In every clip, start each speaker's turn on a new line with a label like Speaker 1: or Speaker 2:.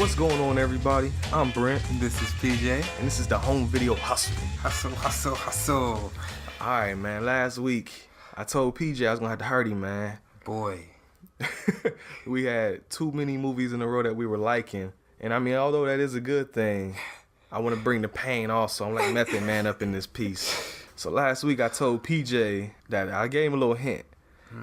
Speaker 1: What's going on, everybody? I'm Brent.
Speaker 2: This is PJ.
Speaker 1: And this is the Home Video Hustle.
Speaker 2: Hustle.
Speaker 1: Alright, man. Last week, I told PJ I was going to have to hurt him, man.
Speaker 2: Boy.
Speaker 1: We had too many movies in a row that we were liking. And I mean, although that is a good thing, I want to bring the pain also. I'm like Method Man up in this piece. So last week, I told PJ that I gave him a little hint.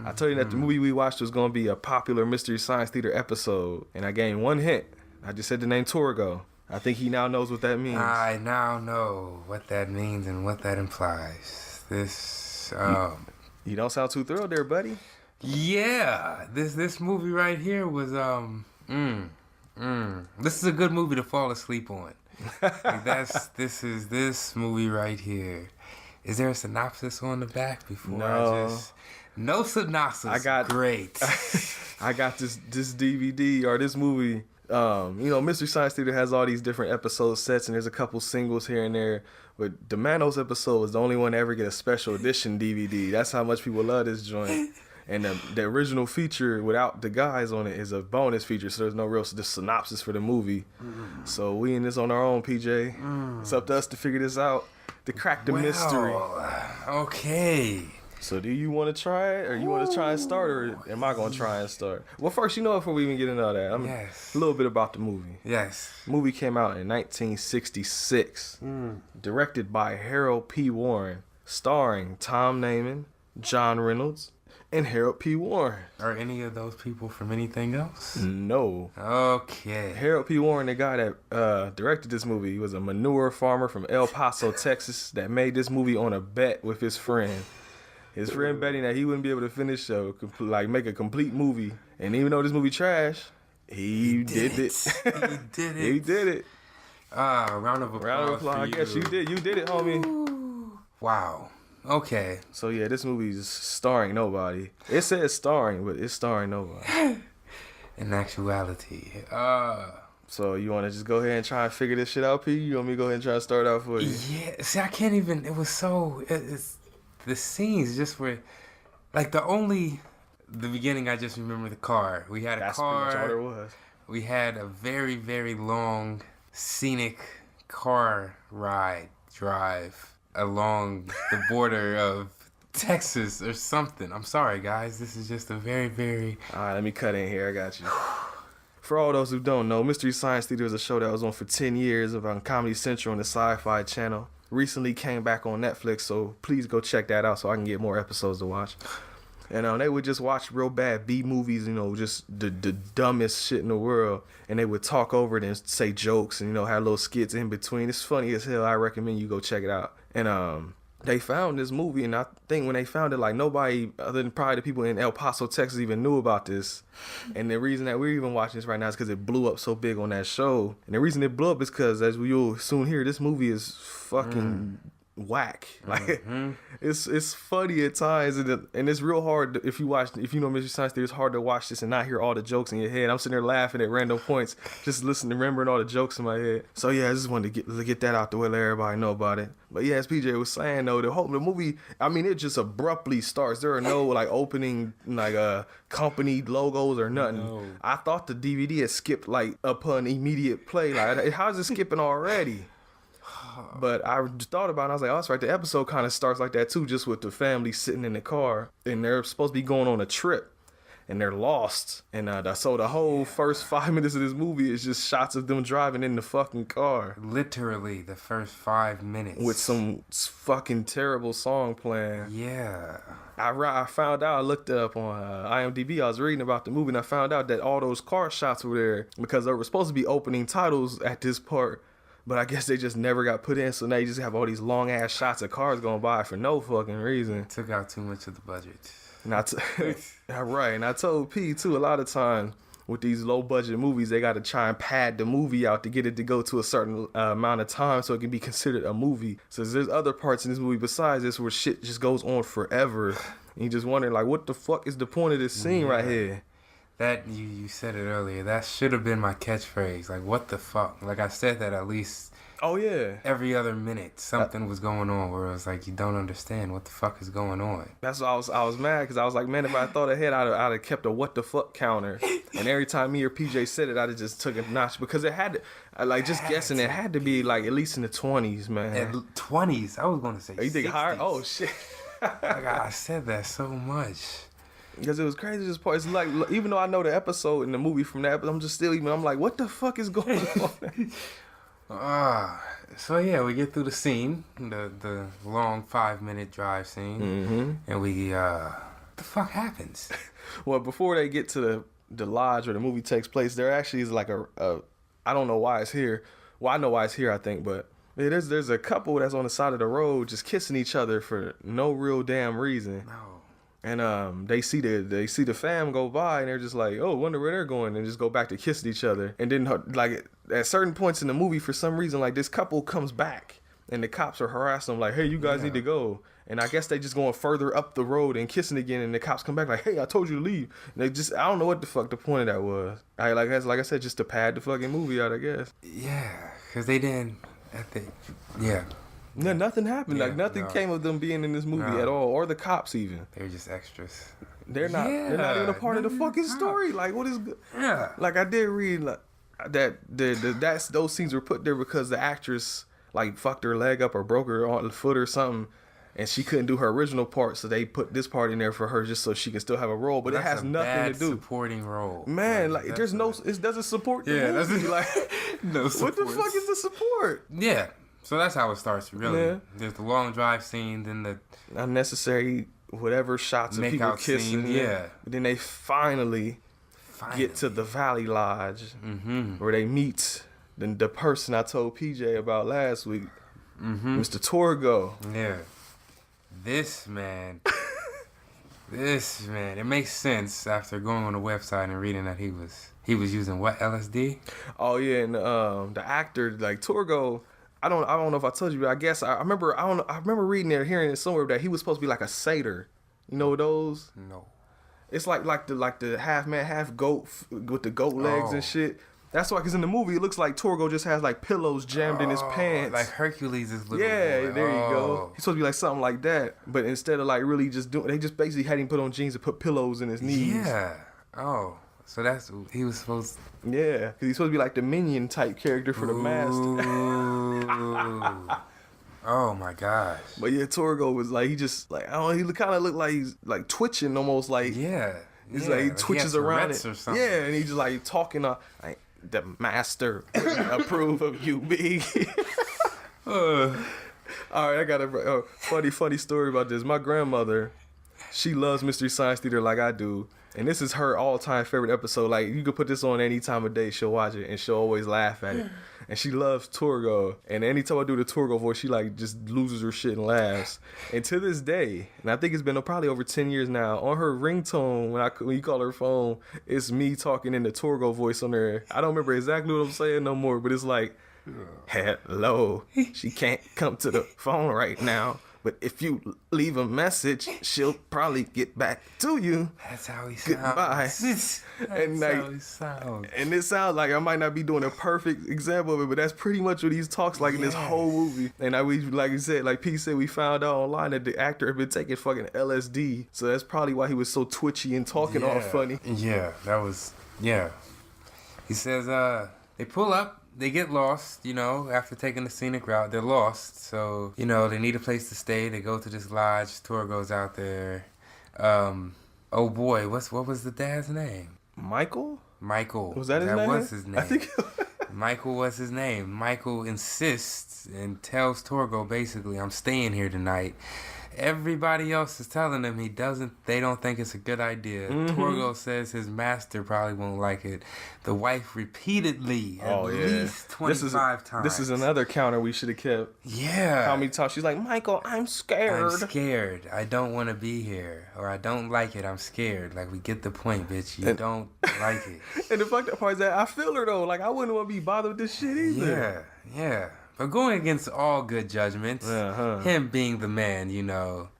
Speaker 1: I told you that the movie we watched was going to be a popular Mystery Science Theater episode. And I gave him one hint. I just said the name Torgo. I think he now knows what that means.
Speaker 2: I now know what that means and what that implies.
Speaker 1: You don't sound too thrilled there, buddy.
Speaker 2: Yeah. This movie right here was This is a good movie to fall asleep on. This movie right here. Is there a synopsis on the back before No synopsis. Great.
Speaker 1: I got this DVD or this movie. Mystery Science Theater has all these different episode sets, and there's a couple singles here and there. But the Manos episode was the only one to ever get a special edition DVD. That's how much people love this joint. And the original feature without the guys on it is a bonus feature, so there's no real synopsis for the movie. So we in this on our own, PJ. It's up to us to figure this out, to crack the mystery.
Speaker 2: Okay.
Speaker 1: So do you want to try it, or you want to try and start, or am I going to try and start? Well, first, before we even get into all that, a little bit about the movie.
Speaker 2: Yes.
Speaker 1: The movie came out in 1966, directed by Harold P. Warren, starring Tom Naiman, John Reynolds, and Harold P. Warren.
Speaker 2: Are any of those people from anything else?
Speaker 1: No.
Speaker 2: Okay.
Speaker 1: Harold P. Warren, the guy that directed this movie, he was a manure farmer from El Paso, Texas, that made this movie on a bet with his friend. His friend betting that he wouldn't be able to finish make a complete movie. And even though this movie trash, he did it. He did it.
Speaker 2: Round of applause.
Speaker 1: I guess you did. You did it, homie.
Speaker 2: Wow. Okay.
Speaker 1: So yeah, this movie's starring nobody. It says starring, but it's starring nobody.
Speaker 2: In actuality.
Speaker 1: So you want to just go ahead and try and figure this shit out, P? You want me to go ahead and try to start out for you?
Speaker 2: Yeah. See, I can't even. It was so. The scenes just were like the beginning. I just remember the car. We had a car.
Speaker 1: That's pretty much all there was.
Speaker 2: We had a very, very long scenic car drive along the border of Texas or something. I'm sorry, guys. This is just a very, very.
Speaker 1: All right, let me cut in here. I got you. For all those who don't know, Mystery Science Theater is a show that was on for 10 years on Comedy Central on the Sci-Fi Channel. Recently came back on Netflix, so please go check that out so I can get more episodes to watch. And they would just watch real bad B movies, just the dumbest shit in the world, and they would talk over it and say jokes and have little skits in between. It's funny as hell. I recommend you go check it out. And they found this movie, and I think when they found it, like nobody other than probably the people in El Paso, Texas, even knew about this. And the reason that we're even watching this right now is because it blew up so big on that show. And the reason it blew up is because, as you'll soon hear, this movie is fucking whack. Like it's funny at times, and it's real hard if you know Mystery Science Theater. It's hard to watch this and not hear all the jokes in your head. I'm sitting there laughing at random points, just listening, remembering all the jokes in my head. So yeah, I just wanted to get that out the way, let everybody know about it. But yeah, as PJ was saying though, the movie, it just abruptly starts. There are no opening company logos or nothing. No. I thought the DVD had skipped upon immediate play. How's it skipping already? But I thought about it, and I was like, oh, that's right. The episode kind of starts like that too, just with the family sitting in the car, and they're supposed to be going on a trip, and they're lost. And so the whole first 5 minutes of this movie is just shots of them driving in the fucking car.
Speaker 2: Literally the first 5 minutes.
Speaker 1: With some fucking terrible song playing.
Speaker 2: Yeah.
Speaker 1: I found out, I looked up on IMDb, I was reading about the movie, and I found out that all those car shots were there because there were supposed to be opening titles at this part. But I guess they just never got put in, so now you just have all these long ass shots of cars going by for no fucking reason.
Speaker 2: Took out too much of the budget.
Speaker 1: Right, and I told P too, a lot of times with these low budget movies, they got to try and pad the movie out to get it to go to a certain amount of time so it can be considered a movie. So there's other parts in this movie besides this where shit just goes on forever. And you just wondering, what the fuck is the point of this scene right here?
Speaker 2: That you said it earlier. That should have been my catchphrase. What the fuck? I said that at least
Speaker 1: Oh yeah.
Speaker 2: Every other minute, something was going on where it was like, you don't understand what the fuck is going on.
Speaker 1: That's why I was mad because I was like, man, if I thought ahead, I'd have kept a what the fuck counter, and every time me or PJ said it, I'd have just took a notch because it had to, guessing, it had to be like at least in the 20s, man.
Speaker 2: At 20s, I was gonna say.
Speaker 1: You think
Speaker 2: 60s.
Speaker 1: higher? Oh shit.
Speaker 2: Like, I said that so much.
Speaker 1: Because it was crazy. This part, it's like, even though I know the episode in the movie from that, but I'm just still I'm like, what the fuck is going on?
Speaker 2: So yeah, we get through the scene, the long 5-minute drive scene, and we what the fuck happens?
Speaker 1: Well, before they get to the lodge where the movie takes place, there actually is like a I don't know why it's here. Well, I know why it's here, I think, but there's a couple that's on the side of the road just kissing each other for no real damn reason.
Speaker 2: No.
Speaker 1: And they see the fam go by and they're just like, oh, wonder where they're going, and just go back to kissing each other. And then like at certain points in the movie, for some reason, like this couple comes back and the cops are harassing them like, hey, you guys need to go. And I guess they just going further up the road and kissing again, and the cops come back like, hey, I told you to leave. And I don't know what the fuck the point of that was. Like I said, just to pad the fucking movie out, I guess.
Speaker 2: Yeah, because they didn't. Yeah.
Speaker 1: No, nothing happened.
Speaker 2: Yeah,
Speaker 1: like nothing came of them being in this movie at all, or the cops even.
Speaker 2: They were just extras.
Speaker 1: They're not. They're not even a part of the fucking story. Like, what is?
Speaker 2: Yeah.
Speaker 1: Like, I did read like that. Those scenes were put there because the actress like fucked her leg up or broke her foot or something, and she couldn't do her original part, so they put this part in there for her just so she can still have a role. But it has nothing to do.
Speaker 2: Supporting role.
Speaker 1: Man, like there's no. It doesn't support the movie. Like,
Speaker 2: no.
Speaker 1: What the fuck is the support?
Speaker 2: Yeah. So that's how it starts, really. Yeah. There's the long drive scene, then the
Speaker 1: unnecessary whatever shots of people kissing.
Speaker 2: Scene, yeah.
Speaker 1: Then they finally get to the Valley Lodge, where they meet the person I told PJ about last week, Mr. Torgo.
Speaker 2: Yeah. This man, it makes sense after going on the website and reading that he was using what, LSD?
Speaker 1: Oh yeah, and the actor like Torgo. I don't know if I told you, but I guess I remember reading it or hearing it somewhere that he was supposed to be like a satyr. You know those?
Speaker 2: No.
Speaker 1: It's like the half man, half goat with the goat legs and shit. That's why, because in the movie it looks like Torgo just has like pillows jammed in his pants.
Speaker 2: Like Hercules is little boy.
Speaker 1: There you go. He's supposed to be like something like that. But instead of like really just doing, they just basically had him put on jeans and put pillows in his knees.
Speaker 2: Yeah. Oh. So he was supposed.
Speaker 1: Yeah, because he's supposed to be like the minion type character for the master.
Speaker 2: Oh my gosh.
Speaker 1: But yeah, Torgo was like, he just like, I don't know, he kind of looked like he's like twitching almost like.
Speaker 2: Yeah.
Speaker 1: He's like, he twitches around it.
Speaker 2: Or something.
Speaker 1: Yeah, and he's just like talking like, the master approve of you, big. All right, I got a funny story about this. My grandmother, she loves Mystery Science Theater like I do. And this is her all-time favorite episode. Like, you could put this on any time of day, she'll watch it, and she'll always laugh at it. And she loves Torgo. And anytime I do the Torgo voice, she, like, just loses her shit and laughs. And to this day, and I think it's been probably over 10 years now, on her ringtone, when you call her phone, it's me talking in the Torgo voice on there. I don't remember exactly what I'm saying no more, but it's like, hello, she can't come to the phone right now. But if you leave a message, she'll probably get back to you.
Speaker 2: That's how he sounds.
Speaker 1: Goodbye.
Speaker 2: That's how he sounds.
Speaker 1: And it sounds like I might not be doing a perfect example of it, but that's pretty much what he talks like in this whole movie. And like you said, like P said, we found out online that the actor had been taking fucking LSD. So that's probably why he was so twitchy and talking all funny.
Speaker 2: Yeah, He says, they pull up. They get lost, after taking the scenic route. They're lost, so, they need a place to stay. They go to this lodge. Torgo's out there. Oh, boy, what was the dad's name?
Speaker 1: Michael?
Speaker 2: Was
Speaker 1: that his name?
Speaker 2: That was his name.
Speaker 1: I think
Speaker 2: Michael was his name. Michael insists and tells Torgo, basically, I'm staying here tonight. Everybody else is telling him they don't think it's a good idea. Torgo says his master probably won't like it. The wife repeatedly, at least 25 times.
Speaker 1: This is another counter we should have kept.
Speaker 2: Yeah.
Speaker 1: How many times she's like, Michael, I'm scared.
Speaker 2: I'm scared. I don't want to be here. Or I don't like it. I'm scared. Like, we get the point, bitch. You don't like it.
Speaker 1: And the fucked up part is that I feel her, though. Like, I wouldn't want to be bothered with this shit either.
Speaker 2: Yeah. But going against all good judgments, him being the man,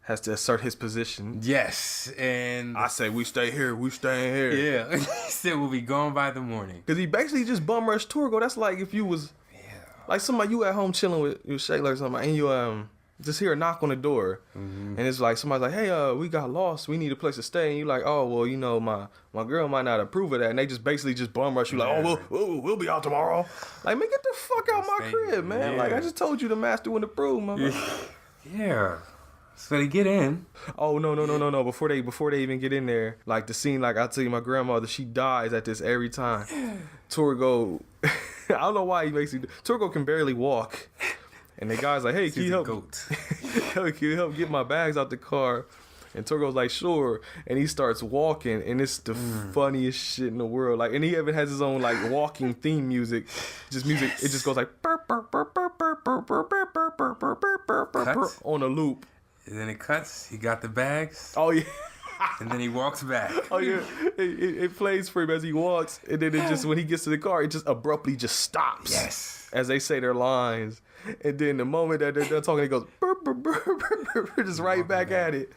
Speaker 1: has to assert his position.
Speaker 2: Yes, and
Speaker 1: I say we stay here.
Speaker 2: Yeah, he said we'll be gone by the morning.
Speaker 1: Because he basically just bum rushed Torgo. That's like if you was Like somebody you at home chilling with Shayla or something, and you just hear a knock on the door, and it's like somebody's like, hey, we got lost, we need a place to stay, and you like, oh well, you know, my girl might not approve of that, and they just basically just bum rush you like, oh we'll be out tomorrow. Like, man, get the fuck out my crib, man.
Speaker 2: Yeah.
Speaker 1: Like, I just told you the master wouldn't approve, motherfucker.
Speaker 2: Yeah. So they get in.
Speaker 1: Oh no! Before they even get in there, like the scene, like I tell you, my grandmother, she dies at this every time. Torgo, I don't know why he makes it. Torgo can barely walk, and the guy's like, "Hey, can you help? Can you help get my bags out the car?" And Torgo's like, "Sure," and he starts walking, and it's the funniest shit in the world. Like, and he even has his own like walking theme music, just music. It just goes like on a loop.
Speaker 2: And then it cuts. He got the bags.
Speaker 1: Oh yeah.
Speaker 2: And then he walks back.
Speaker 1: Oh yeah, it plays for him as he walks, and then it just when he gets to the car, it just abruptly just stops.
Speaker 2: Yes.
Speaker 1: As they say their lines, and then the moment that they're done talking, it goes burr, burr, burr, burr, burr, just right back at it.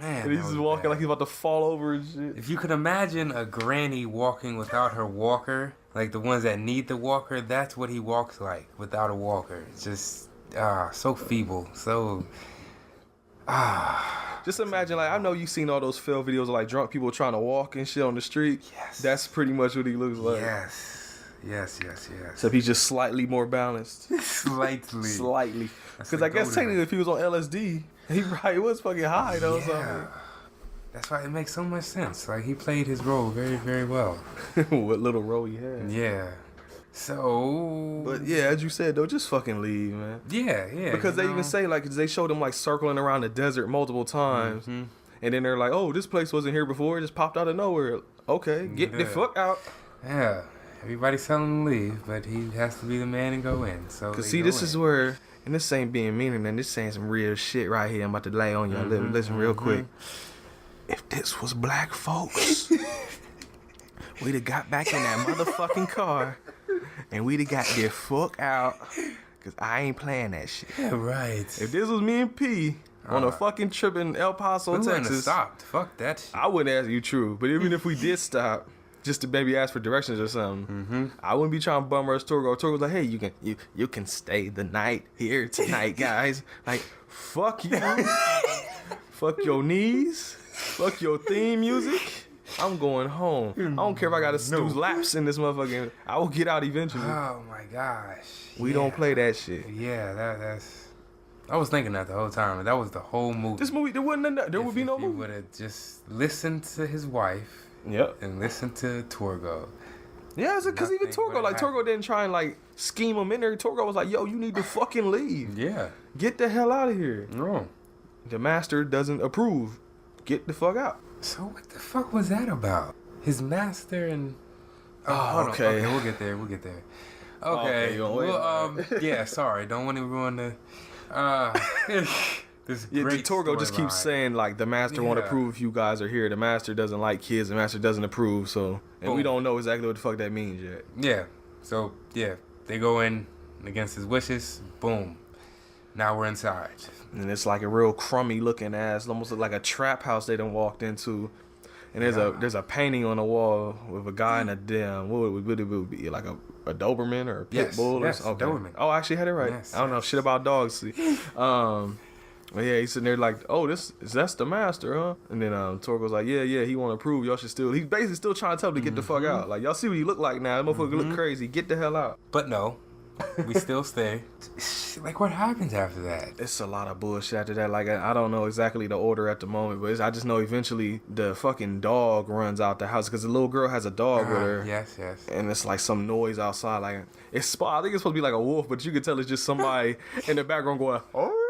Speaker 2: Man,
Speaker 1: and he's just walking
Speaker 2: bad.
Speaker 1: like he's about to fall over and shit.
Speaker 2: If you could imagine a granny walking without her walker, like the ones that need the walker, that's what he walks like without a walker. It's just so feeble, so.
Speaker 1: Just imagine, like, I know you've seen all those fail videos of like drunk people trying to walk and shit on the street.
Speaker 2: Yes.
Speaker 1: That's pretty much what he looks like.
Speaker 2: Yes.
Speaker 1: Except he's just slightly more balanced.
Speaker 2: Slightly.
Speaker 1: Because I guess technically if he was on LSD, he probably was fucking high though.
Speaker 2: Yeah. That's why it makes so much sense. Like, he played his role very, very well.
Speaker 1: What little role he had.
Speaker 2: Yeah. So.
Speaker 1: But yeah, as you said though, just fucking leave, man.
Speaker 2: Yeah.
Speaker 1: Because they even say, like, they showed him like circling around the desert multiple times, and then they're like, "Oh, this place wasn't here before; it just popped out of nowhere." Okay, get the fuck out.
Speaker 2: Yeah, everybody's telling him to leave, but he has to be the man and go in. So.
Speaker 1: Cause see, this is where, and this ain't being mean, and this saying some real shit right here. I'm about to lay on you. Listen real quick. If this was black folks, we'd have got back in that motherfucking car, and we'd have got the fuck out. Cause I ain't playing that shit.
Speaker 2: Yeah, right.
Speaker 1: If this was me and P on a fucking trip in El Paso,
Speaker 2: we wouldn't have
Speaker 1: Texas,
Speaker 2: stopped. Fuck that shit.
Speaker 1: I wouldn't ask you true. But even if we did stop, just to maybe ask for directions or something, I wouldn't be trying to bum rush Torgo. Torgo's like, hey, you can stay the night here tonight, guys. Like, fuck you. Fuck your knees. Fuck your theme music. I'm going home. I don't care if I gotta do laps in this motherfucking. I will get out eventually.
Speaker 2: Oh my gosh.
Speaker 1: We don't play that shit.
Speaker 2: Yeah, that's. I was thinking that the whole time. That was the whole movie.
Speaker 1: This movie, there would be no
Speaker 2: If he
Speaker 1: movie.
Speaker 2: would have just listened to his wife.
Speaker 1: Yep.
Speaker 2: And listened to Torgo.
Speaker 1: Yeah, because even
Speaker 2: Nothing
Speaker 1: Torgo, like, Torgo didn't try and, like, scheme him in there. Torgo was like, yo, you need to fucking leave.
Speaker 2: Yeah.
Speaker 1: Get the hell out of here.
Speaker 2: No.
Speaker 1: The master doesn't approve. Get the fuck out.
Speaker 2: So what the fuck was that about? His master and.
Speaker 1: Oh, okay.
Speaker 2: We'll get there. Okay. Well, yeah. Sorry, don't want to ruin the. This great
Speaker 1: Torgo just keeps
Speaker 2: storyline.
Speaker 1: saying, like, the master won't approve if you guys are here. The master doesn't like kids. The master doesn't approve. So, and we don't know exactly what the fuck that means yet.
Speaker 2: Yeah. So yeah, they go in against his wishes. Boom. Now we're inside.
Speaker 1: And it's like a real crummy looking ass, almost like a trap house they done walked into. And there's a painting on the wall with a guy in a damn, what would it be, like a Doberman or a pit bull?
Speaker 2: Yes,
Speaker 1: or, okay.
Speaker 2: Doberman.
Speaker 1: Oh, I actually had it right.
Speaker 2: Yes,
Speaker 1: I don't know shit about dogs. See. But yeah, he's sitting there like, oh, that's the master, huh? And then Torgo's like, yeah, he won't approve. Y'all should still. He's basically still trying to tell him to get the fuck out. Like, y'all see what he look like now. That motherfucker look crazy. Get the hell out.
Speaker 2: But no, we still stay. Like, what happens after that?
Speaker 1: It's a lot of bullshit after that. Like, I don't know exactly the order at the moment, but I just know eventually the fucking dog runs out the house because the little girl has a dog with her.
Speaker 2: Yes.
Speaker 1: And it's like some noise outside. Like, I think it's supposed to be like a wolf, but you can tell it's just somebody in the background going, oh,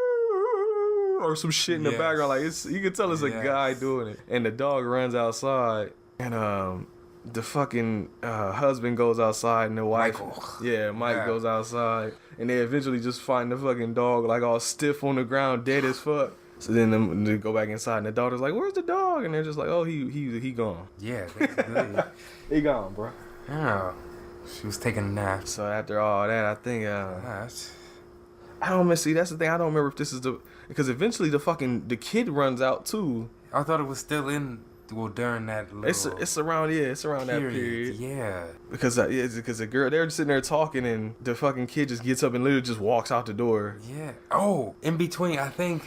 Speaker 1: or some shit in the background. Like, you can tell it's a guy doing it. And the dog runs outside. And the fucking husband goes outside and the wife, Mike goes outside, and they eventually just find the fucking dog like all stiff on the ground, dead as fuck. So then they go back inside and the daughter's like, "Where's the dog?" And they're just like, "Oh, he gone."
Speaker 2: Yeah, basically.
Speaker 1: He gone, bro.
Speaker 2: Oh, she was taking a nap.
Speaker 1: So after all that, I think I don't see. That's the thing. I don't remember if this is because eventually the kid runs out too.
Speaker 2: I thought it was still in during that little
Speaker 1: It's around that period.
Speaker 2: Yeah.
Speaker 1: Because the girl, they're just sitting there talking, and the fucking kid just gets up and literally just walks out the door.
Speaker 2: Yeah. Oh, in between, I think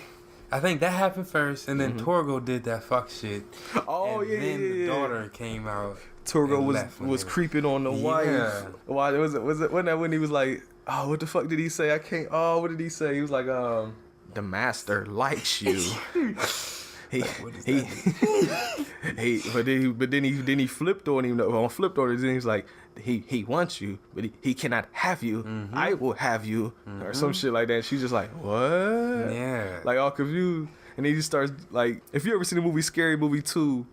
Speaker 2: that happened first, and then Torgo did that fuck shit.
Speaker 1: Oh,
Speaker 2: and
Speaker 1: yeah,
Speaker 2: then
Speaker 1: yeah,
Speaker 2: the daughter came out.
Speaker 1: Torgo was creeping on the wife. Why wasn't that when he was like, oh, what the fuck did he say? I can't. Oh, what did he say? He was like, the master likes you. But then he flipped on him. Flipped on him. Then he's like, he wants you, but he cannot have you. I will have you, or some shit like that. She's just like, what?
Speaker 2: Yeah.
Speaker 1: Like all confused. And then he starts like, if you ever seen the movie Scary Movie 2,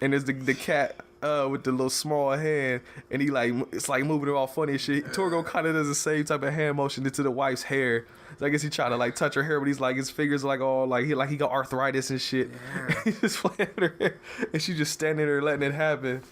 Speaker 1: and there's the cat with the little small hand, and he like, it's like moving it all funny and shit. Torgo kind of does the same type of hand motion into the wife's hair. So I guess he trying to like touch her hair, but he's like, his fingers are like all like he got arthritis and shit.
Speaker 2: Yeah.
Speaker 1: He's just playing her hair, and she just standing there letting it happen.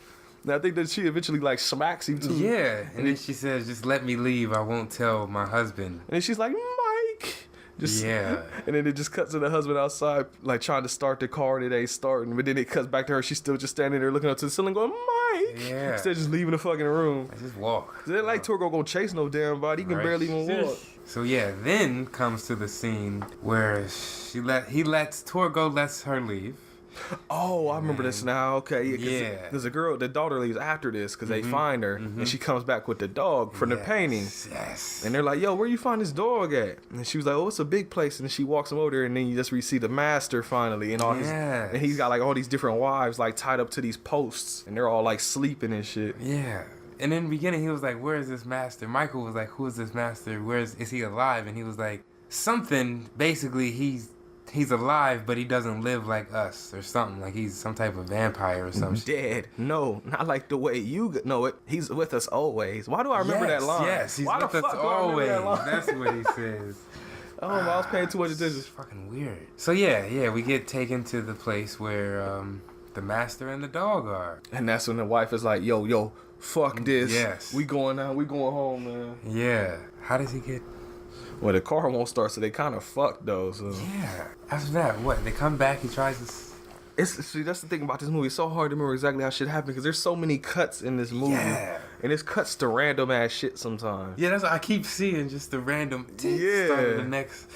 Speaker 1: And I think that she eventually like smacks him too.
Speaker 2: Yeah, and then she says, "Just let me leave. I won't tell my husband."
Speaker 1: And then she's like, Mike.
Speaker 2: Yeah.
Speaker 1: And then it just cuts to the husband outside, like trying to start the car, and it ain't starting. But then it cuts back to her. She's still just standing there looking up to the ceiling, going, Mike.
Speaker 2: Yeah.
Speaker 1: Instead of just leaving the fucking room.
Speaker 2: I just walk.
Speaker 1: It ain't like Torgo gonna chase no damn body. He can barely even walk.
Speaker 2: So yeah, then comes to the scene where Torgo lets her leave.
Speaker 1: Oh, I remember this now. Okay,
Speaker 2: yeah.
Speaker 1: There's a girl, the daughter leaves after this because they find her, and she comes back with the dog from the painting.
Speaker 2: Yes.
Speaker 1: And they're like, "Yo, where you find this dog at?" And she was like, "Oh, it's a big place." And then she walks him over there, and then you just see the master finally, and all his, and he's got like all these different wives like tied up to these posts, and they're all like sleeping and shit.
Speaker 2: Yeah. And in the beginning, he was like, "Where is this master?" Michael was like, "Who is this master? Is he alive?" And he was like, "Something. Basically, he's alive, but he doesn't live like us, or something. Like he's some type of vampire or something."
Speaker 1: Dead? No, not like the way you know it. He's with us always. Why do I remember that line?
Speaker 2: Yes, he's
Speaker 1: Why
Speaker 2: with
Speaker 1: the
Speaker 2: us
Speaker 1: fuck do I remember that line?
Speaker 2: always. That's what he says.
Speaker 1: Oh, I was paying too much attention.
Speaker 2: It's fucking weird. So yeah, we get taken to the place where the master and the dog are.
Speaker 1: And that's when the wife is like, yo, fuck this.
Speaker 2: Yes.
Speaker 1: We going home, man.
Speaker 2: Yeah. How does he get...
Speaker 1: Well, the car won't start, so they kind of fucked, though. So.
Speaker 2: Yeah. After that, what? They come back, he tries to...
Speaker 1: See, that's the thing about this movie. It's so hard to remember exactly how shit happened because there's so many cuts in this movie.
Speaker 2: Yeah.
Speaker 1: And it's cuts to random ass shit sometimes.
Speaker 2: Yeah, that's what I keep seeing, just the random...
Speaker 1: Yeah.
Speaker 2: Start of the next...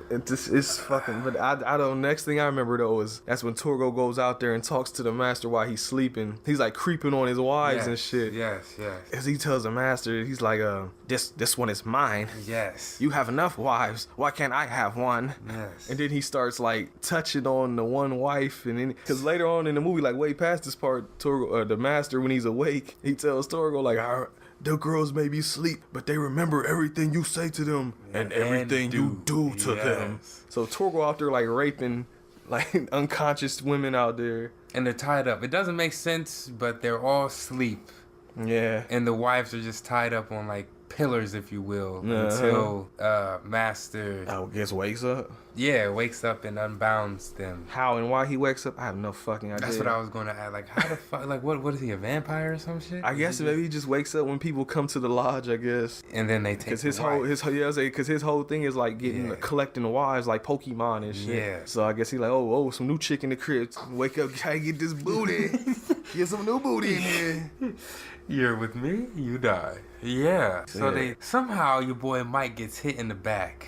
Speaker 1: It's fucking, but I don't. Next thing I remember though is that's when Torgo goes out there and talks to the master while he's sleeping. He's like creeping on his wives and shit.
Speaker 2: Yes.
Speaker 1: As he tells the master, he's like, this one is mine.
Speaker 2: Yes.
Speaker 1: You have enough wives. Why can't I have one?
Speaker 2: Yes.
Speaker 1: And then he starts like touching on the one wife, and then because later on in the movie, like way past this part, Torgo, the master, when he's awake, he tells Torgo like, the girls may be asleep, but they remember everything you say to them and everything you do to them. So Torgo out there like raping like unconscious women out there.
Speaker 2: And they're tied up. It doesn't make sense, but they're all asleep.
Speaker 1: Yeah.
Speaker 2: And the wives are just tied up on like pillars, if you will, until master...
Speaker 1: I guess wakes up.
Speaker 2: Yeah, wakes up and unbounds them.
Speaker 1: How and why he wakes up, I have no fucking idea.
Speaker 2: That's what I was going to add. Like, how the fuck... Like, what is he, a vampire or some shit?
Speaker 1: I guess maybe he just wakes up when people come to the lodge, I guess.
Speaker 2: And then they take
Speaker 1: because his whole thing is like collecting wives like Pokemon and shit.
Speaker 2: Yeah.
Speaker 1: So I guess he like, oh, some new chick in the crib. Wake up, try to get this booty. Get some new booty in here.
Speaker 2: You're with me, you die. Yeah. So they somehow your boy Mike gets hit in the back.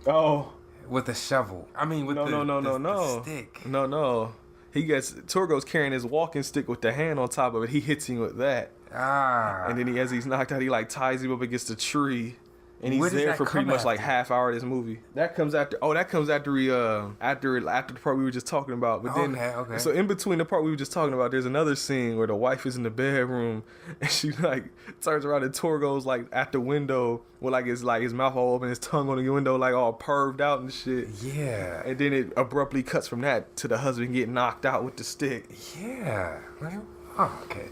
Speaker 1: Oh.
Speaker 2: With a shovel. I mean, with the stick.
Speaker 1: No. Torgo's carrying his walking stick with the hand on top of it. He hits him with that. And then as he's knocked out, he like ties him up against a tree. And he's there for pretty much like half hour of this movie. That comes after after the part we were just talking about. But then
Speaker 2: okay.
Speaker 1: So in between the part we were just talking about, there's another scene where the wife is in the bedroom and she like turns around and Torgo's like at the window with like his mouth all open, his tongue on the window like all perved out and shit.
Speaker 2: Yeah.
Speaker 1: And then it abruptly cuts from that to the husband getting knocked out with the stick.
Speaker 2: Yeah. Like, oh, okay.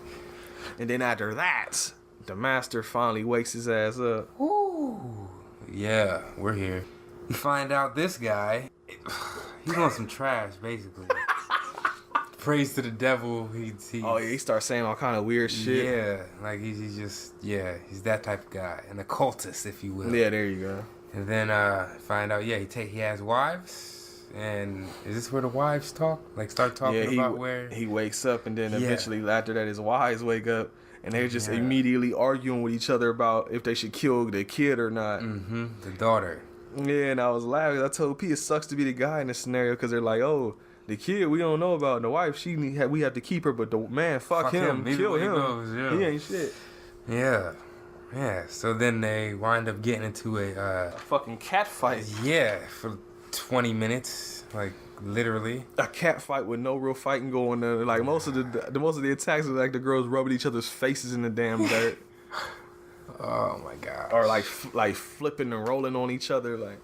Speaker 1: And then after that, the master finally wakes his ass up.
Speaker 2: Ooh. Yeah, we're here. You find out this guy, he's on some trash, basically. Praise to the devil.
Speaker 1: He starts saying all kind of weird shit.
Speaker 2: Yeah, like he's just, he's that type of guy. An occultist, if you will.
Speaker 1: Yeah, there you go.
Speaker 2: And then find out, he has wives. And is this where the wives talk? Like, start talking about where...
Speaker 1: he wakes up, and then
Speaker 2: Yeah.
Speaker 1: eventually after that his wives wake up, and they're just
Speaker 2: Yeah.
Speaker 1: immediately arguing with each other about if they should kill the kid or not.
Speaker 2: Mm-hmm. The daughter.
Speaker 1: Yeah, and I was laughing. I told P it sucks to be the guy in this scenario because they're like, oh, the kid we don't know about, and the wife we have to keep her, but the man, fuck him,
Speaker 2: Either
Speaker 1: kill
Speaker 2: way it
Speaker 1: him.
Speaker 2: goes, yeah.
Speaker 1: He ain't shit.
Speaker 2: Yeah. Yeah. So then they wind up getting into
Speaker 1: A fucking cat fight.
Speaker 2: for 20 minutes, like literally.
Speaker 1: A cat fight with no real fighting going on. Like most of the attacks are like the girls rubbing each other's faces in the damn dirt,
Speaker 2: Oh my god.
Speaker 1: or like flipping and rolling on each other, like.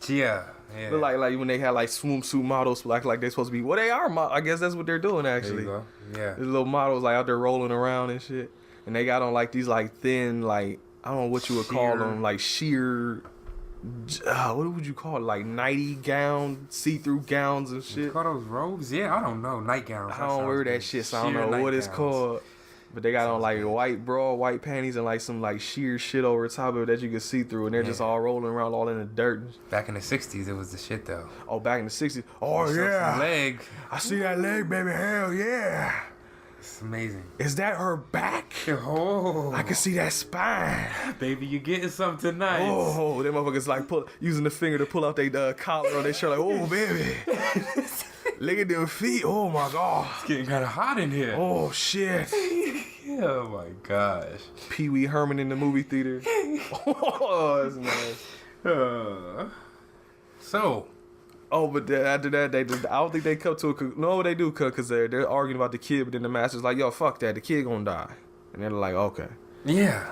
Speaker 2: Yeah. Yeah.
Speaker 1: But like when they had like swimsuit models, like they're supposed to be. Well, they are. I guess that's what they're doing
Speaker 2: There
Speaker 1: actually.
Speaker 2: you go. Yeah.
Speaker 1: The little models like out there rolling around and shit, and they got on like these like thin like I don't know what you would call
Speaker 2: Sheer.
Speaker 1: them, like sheer. What would you call it? Like nighty gown, see-through gowns and
Speaker 2: You
Speaker 1: shit.
Speaker 2: call those robes? Yeah, I don't know. Nightgowns.
Speaker 1: I don't wear that shit, so I don't know what it's called. But they got on like white bra, white panties, and like some like sheer shit over top of it that you can see through, and they're just all rolling around all in the dirt.
Speaker 2: Back in the 60s, it was the shit though.
Speaker 1: Oh, back in the 60s. Oh
Speaker 2: Some
Speaker 1: yeah,
Speaker 2: leg.
Speaker 1: I see that leg, baby. Hell yeah.
Speaker 2: It's amazing.
Speaker 1: Is that her back?
Speaker 2: Oh,
Speaker 1: I can see that spine.
Speaker 2: baby, you getting something tonight.
Speaker 1: Oh, them motherfuckers like using the finger to pull out their collar on their shirt. Like, oh baby, look at them feet. Oh my god.
Speaker 2: It's getting kind of hot in here.
Speaker 1: Oh shit.
Speaker 2: Oh my gosh.
Speaker 1: Pee Wee Herman in the movie theater. Oh, that's nice.
Speaker 2: So,
Speaker 1: Oh, but then after that, I don't think they come to a no, they do cut because they're arguing about the kid, but then the master's like, yo, fuck that, the kid gonna die. And they're like, okay.
Speaker 2: yeah.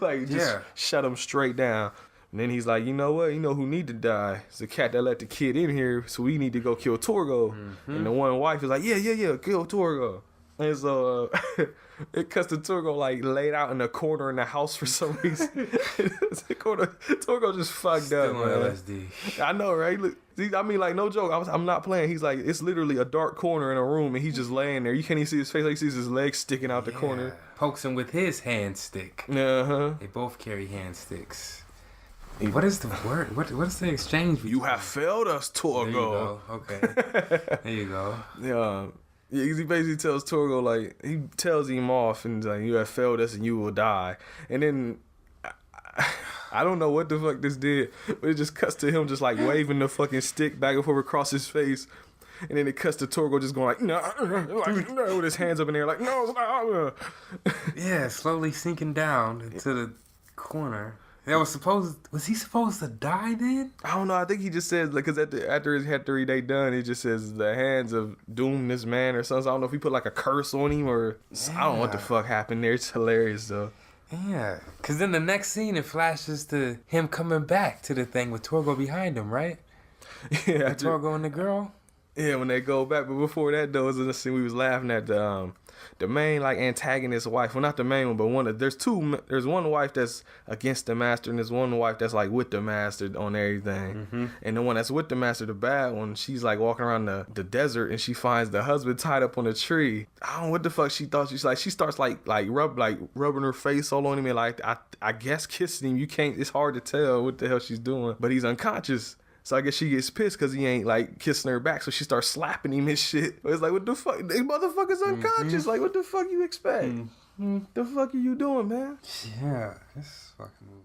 Speaker 1: Like, just shut him straight down. And then he's like, you know what? You know who need to die? It's the cat that let the kid in here, so we need to go kill Torgo.
Speaker 2: Mm-hmm.
Speaker 1: And the one wife is like, yeah, kill Torgo. And so it cuts to Torgo like laid out in a corner in the house for some reason. Torgo just fucked
Speaker 2: Still
Speaker 1: up,
Speaker 2: on
Speaker 1: man.
Speaker 2: LSD.
Speaker 1: I know, right? Look, see, I mean, like, no joke. I'm not playing. He's like, it's literally a dark corner in a room, and he's just laying there. You can't even see his face. Like, you see his legs sticking out the corner.
Speaker 2: Pokes him with his hand stick.
Speaker 1: Uh-huh.
Speaker 2: They both carry hand sticks. What is the word? What's the exchange?
Speaker 1: You have failed us, Torgo.
Speaker 2: There you go. Okay. There you go.
Speaker 1: Yeah. Yeah, 'cause he basically tells Torgo, like, he tells him off and like, you have failed us and you will die. And then I don't know what the fuck this did, but it just cuts to him just like waving the fucking stick back and forth across his face. And then it cuts to Torgo just going like, no, with his hands up in the air, like, no.
Speaker 2: Yeah, slowly sinking down into the corner. Was he supposed to die then?
Speaker 1: I don't know. I think he just says, like, because after they done, he just says the hands of doom this man or something. So I don't know if he put like a curse on him or I don't know what the fuck happened there. It's hilarious though.
Speaker 2: Yeah, because then the next scene it flashes to him coming back to the thing with Torgo behind him, right?
Speaker 1: Yeah,
Speaker 2: Torgo and the girl.
Speaker 1: Yeah, when they go back, but before that though, was the scene we was laughing at the main like antagonist wife. Well, not the main one, but there's one wife that's against the master, and there's one wife that's like with the master on everything.
Speaker 2: Mm-hmm.
Speaker 1: And the one that's with the master, the bad one, she's like walking around the desert, and she finds the husband tied up on a tree. I don't know what the fuck she thought. She starts rubbing her face all on him, and like I guess kissing him. It's hard to tell what the hell she's doing, but he's unconscious. So I guess she gets pissed because he ain't like kissing her back. So she starts slapping him and shit. But it's like, what the fuck? These motherfuckers unconscious.
Speaker 2: Mm-hmm.
Speaker 1: Like, what the fuck you expect?
Speaker 2: Mm-hmm.
Speaker 1: The fuck are you doing, man?
Speaker 2: Yeah, this fucking movie.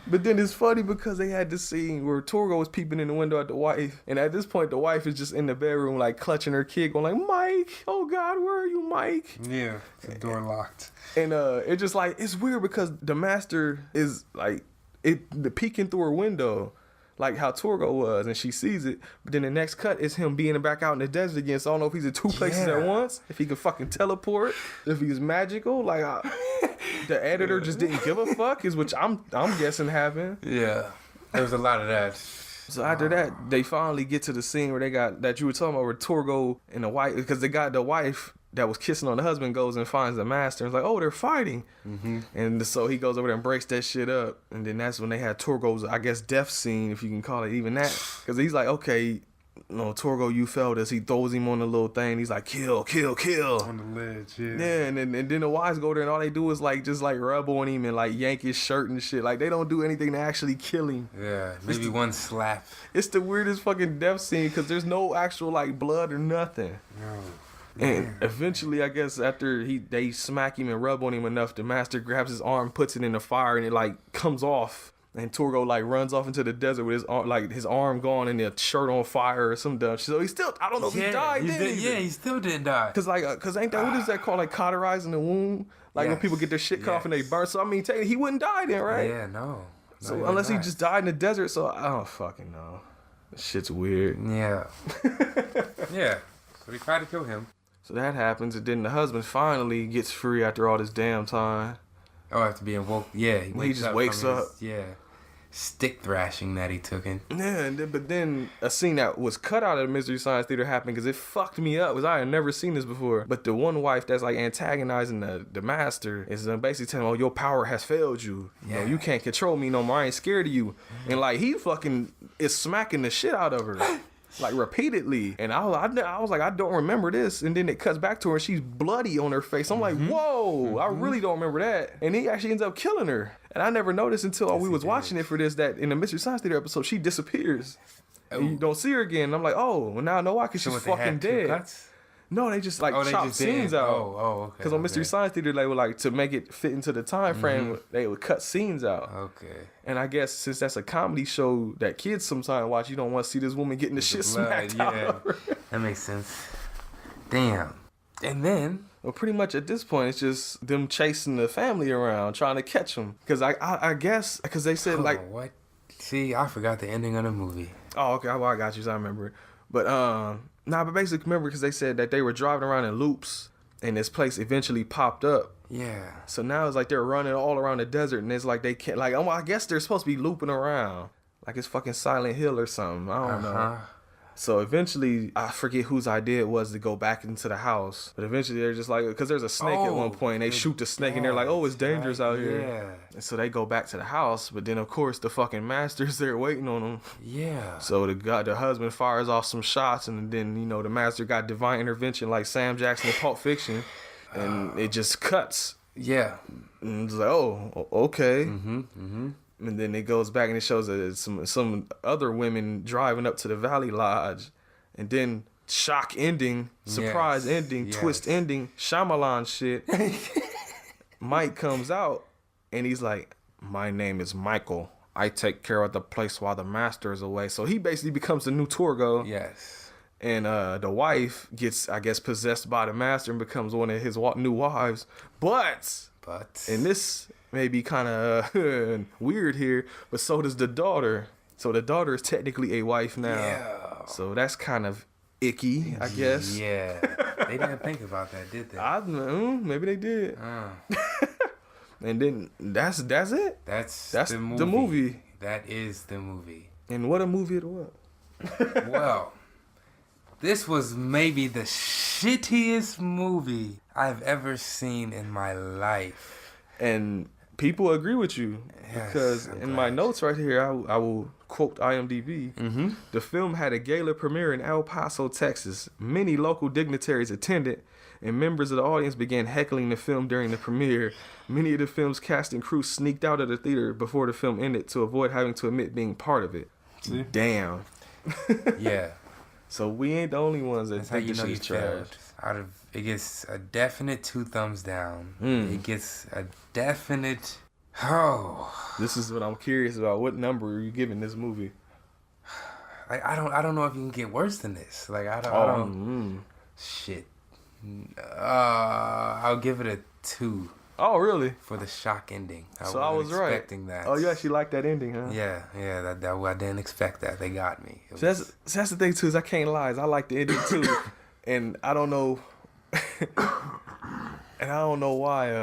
Speaker 1: But then it's funny because they had this scene where Torgo was peeping in the window at the wife. And at this point, the wife is just in the bedroom, like clutching her kid, going like, Mike, oh God, where are you, Mike?
Speaker 2: Yeah, the door locked.
Speaker 1: And it's just like, it's weird because the master is like, the peeking through her window. Like how Torgo was, and she sees it. But then the next cut is him being back out in the desert again. So I don't know if he's in two places at once, if he can fucking teleport, if he's magical. Like the editor just didn't give a fuck, is which I'm guessing happened.
Speaker 2: Yeah, there was a lot of that.
Speaker 1: So after that, they finally get to the scene where they got that you were talking about, where Torgo and the wife, because they got the wife that was kissing on the husband goes and finds the master and is like, oh, they're fighting. Mm-hmm. And so he goes over there and breaks that shit up. And then that's when they had Torgo's, I guess, death scene, if you can call it even that. Because he's like, okay, no, Torgo, you failed us. He throws him on the little thing. He's like, kill, kill, kill.
Speaker 2: On the ledge, yeah.
Speaker 1: Yeah, and then the wives go there and all they do is like just like rub on him and like yank his shirt and shit. Like they don't do anything to actually kill him.
Speaker 2: Yeah, maybe one slap.
Speaker 1: It's the weirdest fucking death scene because there's no actual like blood or nothing.
Speaker 2: No.
Speaker 1: And eventually, I guess after they smack him and rub on him enough, the master grabs his arm, puts it in the fire, and it like comes off. And Torgo like runs off into the desert with his arm gone and the shirt on fire or some dumb shit. So he still, I don't know if he died then.
Speaker 2: Yeah, he still didn't die.
Speaker 1: Cause ain't that what is that called, like cauterizing the wound? Like when people get their shit cut off and they burn. So I mean, technically he wouldn't die then, right?
Speaker 2: Yeah, no.
Speaker 1: So unless he just died in the desert, so I don't fucking know. This shit's weird.
Speaker 2: Yeah. Yeah. So they tried to kill him.
Speaker 1: So that happens, and then the husband finally gets free after all this damn time.
Speaker 2: Oh, after being woke. Yeah,
Speaker 1: He just wakes up.
Speaker 2: Stick thrashing that he took in.
Speaker 1: Yeah, but then a scene that was cut out of the Mystery Science Theater happened because it fucked me up because I had never seen this before. But the one wife that's like antagonizing the master is basically telling him, oh, your power has failed you. You know, you can't control me no more. I ain't scared of you. And like he fucking is smacking the shit out of her. Like repeatedly, and I was like, I don't remember this, and then it cuts back to her, and she's bloody on her face. I'm like, whoa, I really don't remember that. And he actually ends up killing her, and I never noticed until we was watching it for this that in the Mystery Science Theater episode, she disappears, and you don't see her again. And I'm like, oh, well now I know why, because she's fucking dead. No, they just like chop scenes out.
Speaker 2: Okay.
Speaker 1: Because on Mystery Science Theater, they would like to make it fit into the time frame. They would cut scenes out.
Speaker 2: Okay.
Speaker 1: And I guess since that's a comedy show that kids sometimes watch, you don't want to see this woman getting the shit smacked out of her.
Speaker 2: That makes sense. Damn. And then,
Speaker 1: well, pretty much at this point, it's just them chasing the family around, trying to catch them. Because I guess because they said like
Speaker 2: what? See, I forgot the ending of the movie.
Speaker 1: Oh, okay. Well, I got you. So I remember it. But but basically remember because they said that they were driving around in loops and this place eventually popped up.
Speaker 2: Yeah.
Speaker 1: So now it's like they're running all around the desert and it's like they can't, like, I guess they're supposed to be looping around. Like it's fucking Silent Hill or something. I don't know. So eventually, I forget whose idea it was to go back into the house. But eventually they're just like, because there's a snake at one point and they shoot the snake and they're like, oh, it's dangerous out here.
Speaker 2: Yeah.
Speaker 1: And so they go back to the house. But then, of course, the fucking master's there waiting on them.
Speaker 2: Yeah.
Speaker 1: So the husband fires off some shots and then, you know, the master got divine intervention like Sam Jackson in Pulp Fiction. And it just cuts.
Speaker 2: Yeah.
Speaker 1: And it's like, oh, okay. And then it goes back and it shows that some other women driving up to the Valley Lodge. And then shock ending, surprise ending, twist ending, Shyamalan shit. Mike comes out and he's like, my name is Michael. I take care of the place while the master is away. So he basically becomes the new Torgo.
Speaker 2: Yes.
Speaker 1: And the wife gets, I guess, possessed by the master and becomes one of his new wives. But and this may be kind of weird here, but so does the daughter. So the daughter is technically a wife now. Yeah. So that's kind of icky, I guess.
Speaker 2: Yeah. They didn't think about that, did they?
Speaker 1: I don't know. Maybe they did. And then that's it.
Speaker 2: That's
Speaker 1: the movie.
Speaker 2: That is the movie.
Speaker 1: And what a movie it was.
Speaker 2: Well, this was maybe the shittiest movie I've ever seen in my life. And
Speaker 1: people agree with you. Yes, because in my notes right here, I will quote IMDb. The film had a gala premiere in El Paso, Texas. Many local dignitaries attended, and members of the audience began heckling the film during the premiere. Many of the film's cast and crew sneaked out of the theater before the film ended to avoid having to admit being part of it. See? Damn.
Speaker 2: Yeah.
Speaker 1: So we ain't the only ones that think this shit's trash.
Speaker 2: It gets a definite 2 thumbs down. It gets a definite.
Speaker 1: This is what I'm curious about. What number are you giving this movie?
Speaker 2: Like I don't know if you can get worse than this. Like I don't. Shit. I'll give it a 2.
Speaker 1: Oh, really?
Speaker 2: For the shock ending.
Speaker 1: I was right.
Speaker 2: Expecting that.
Speaker 1: Oh, you actually like that ending, huh?
Speaker 2: Yeah. I didn't expect that. They got me.
Speaker 1: That's the thing too. Is I can't lie. I like the ending too, and I don't know, and I don't know why.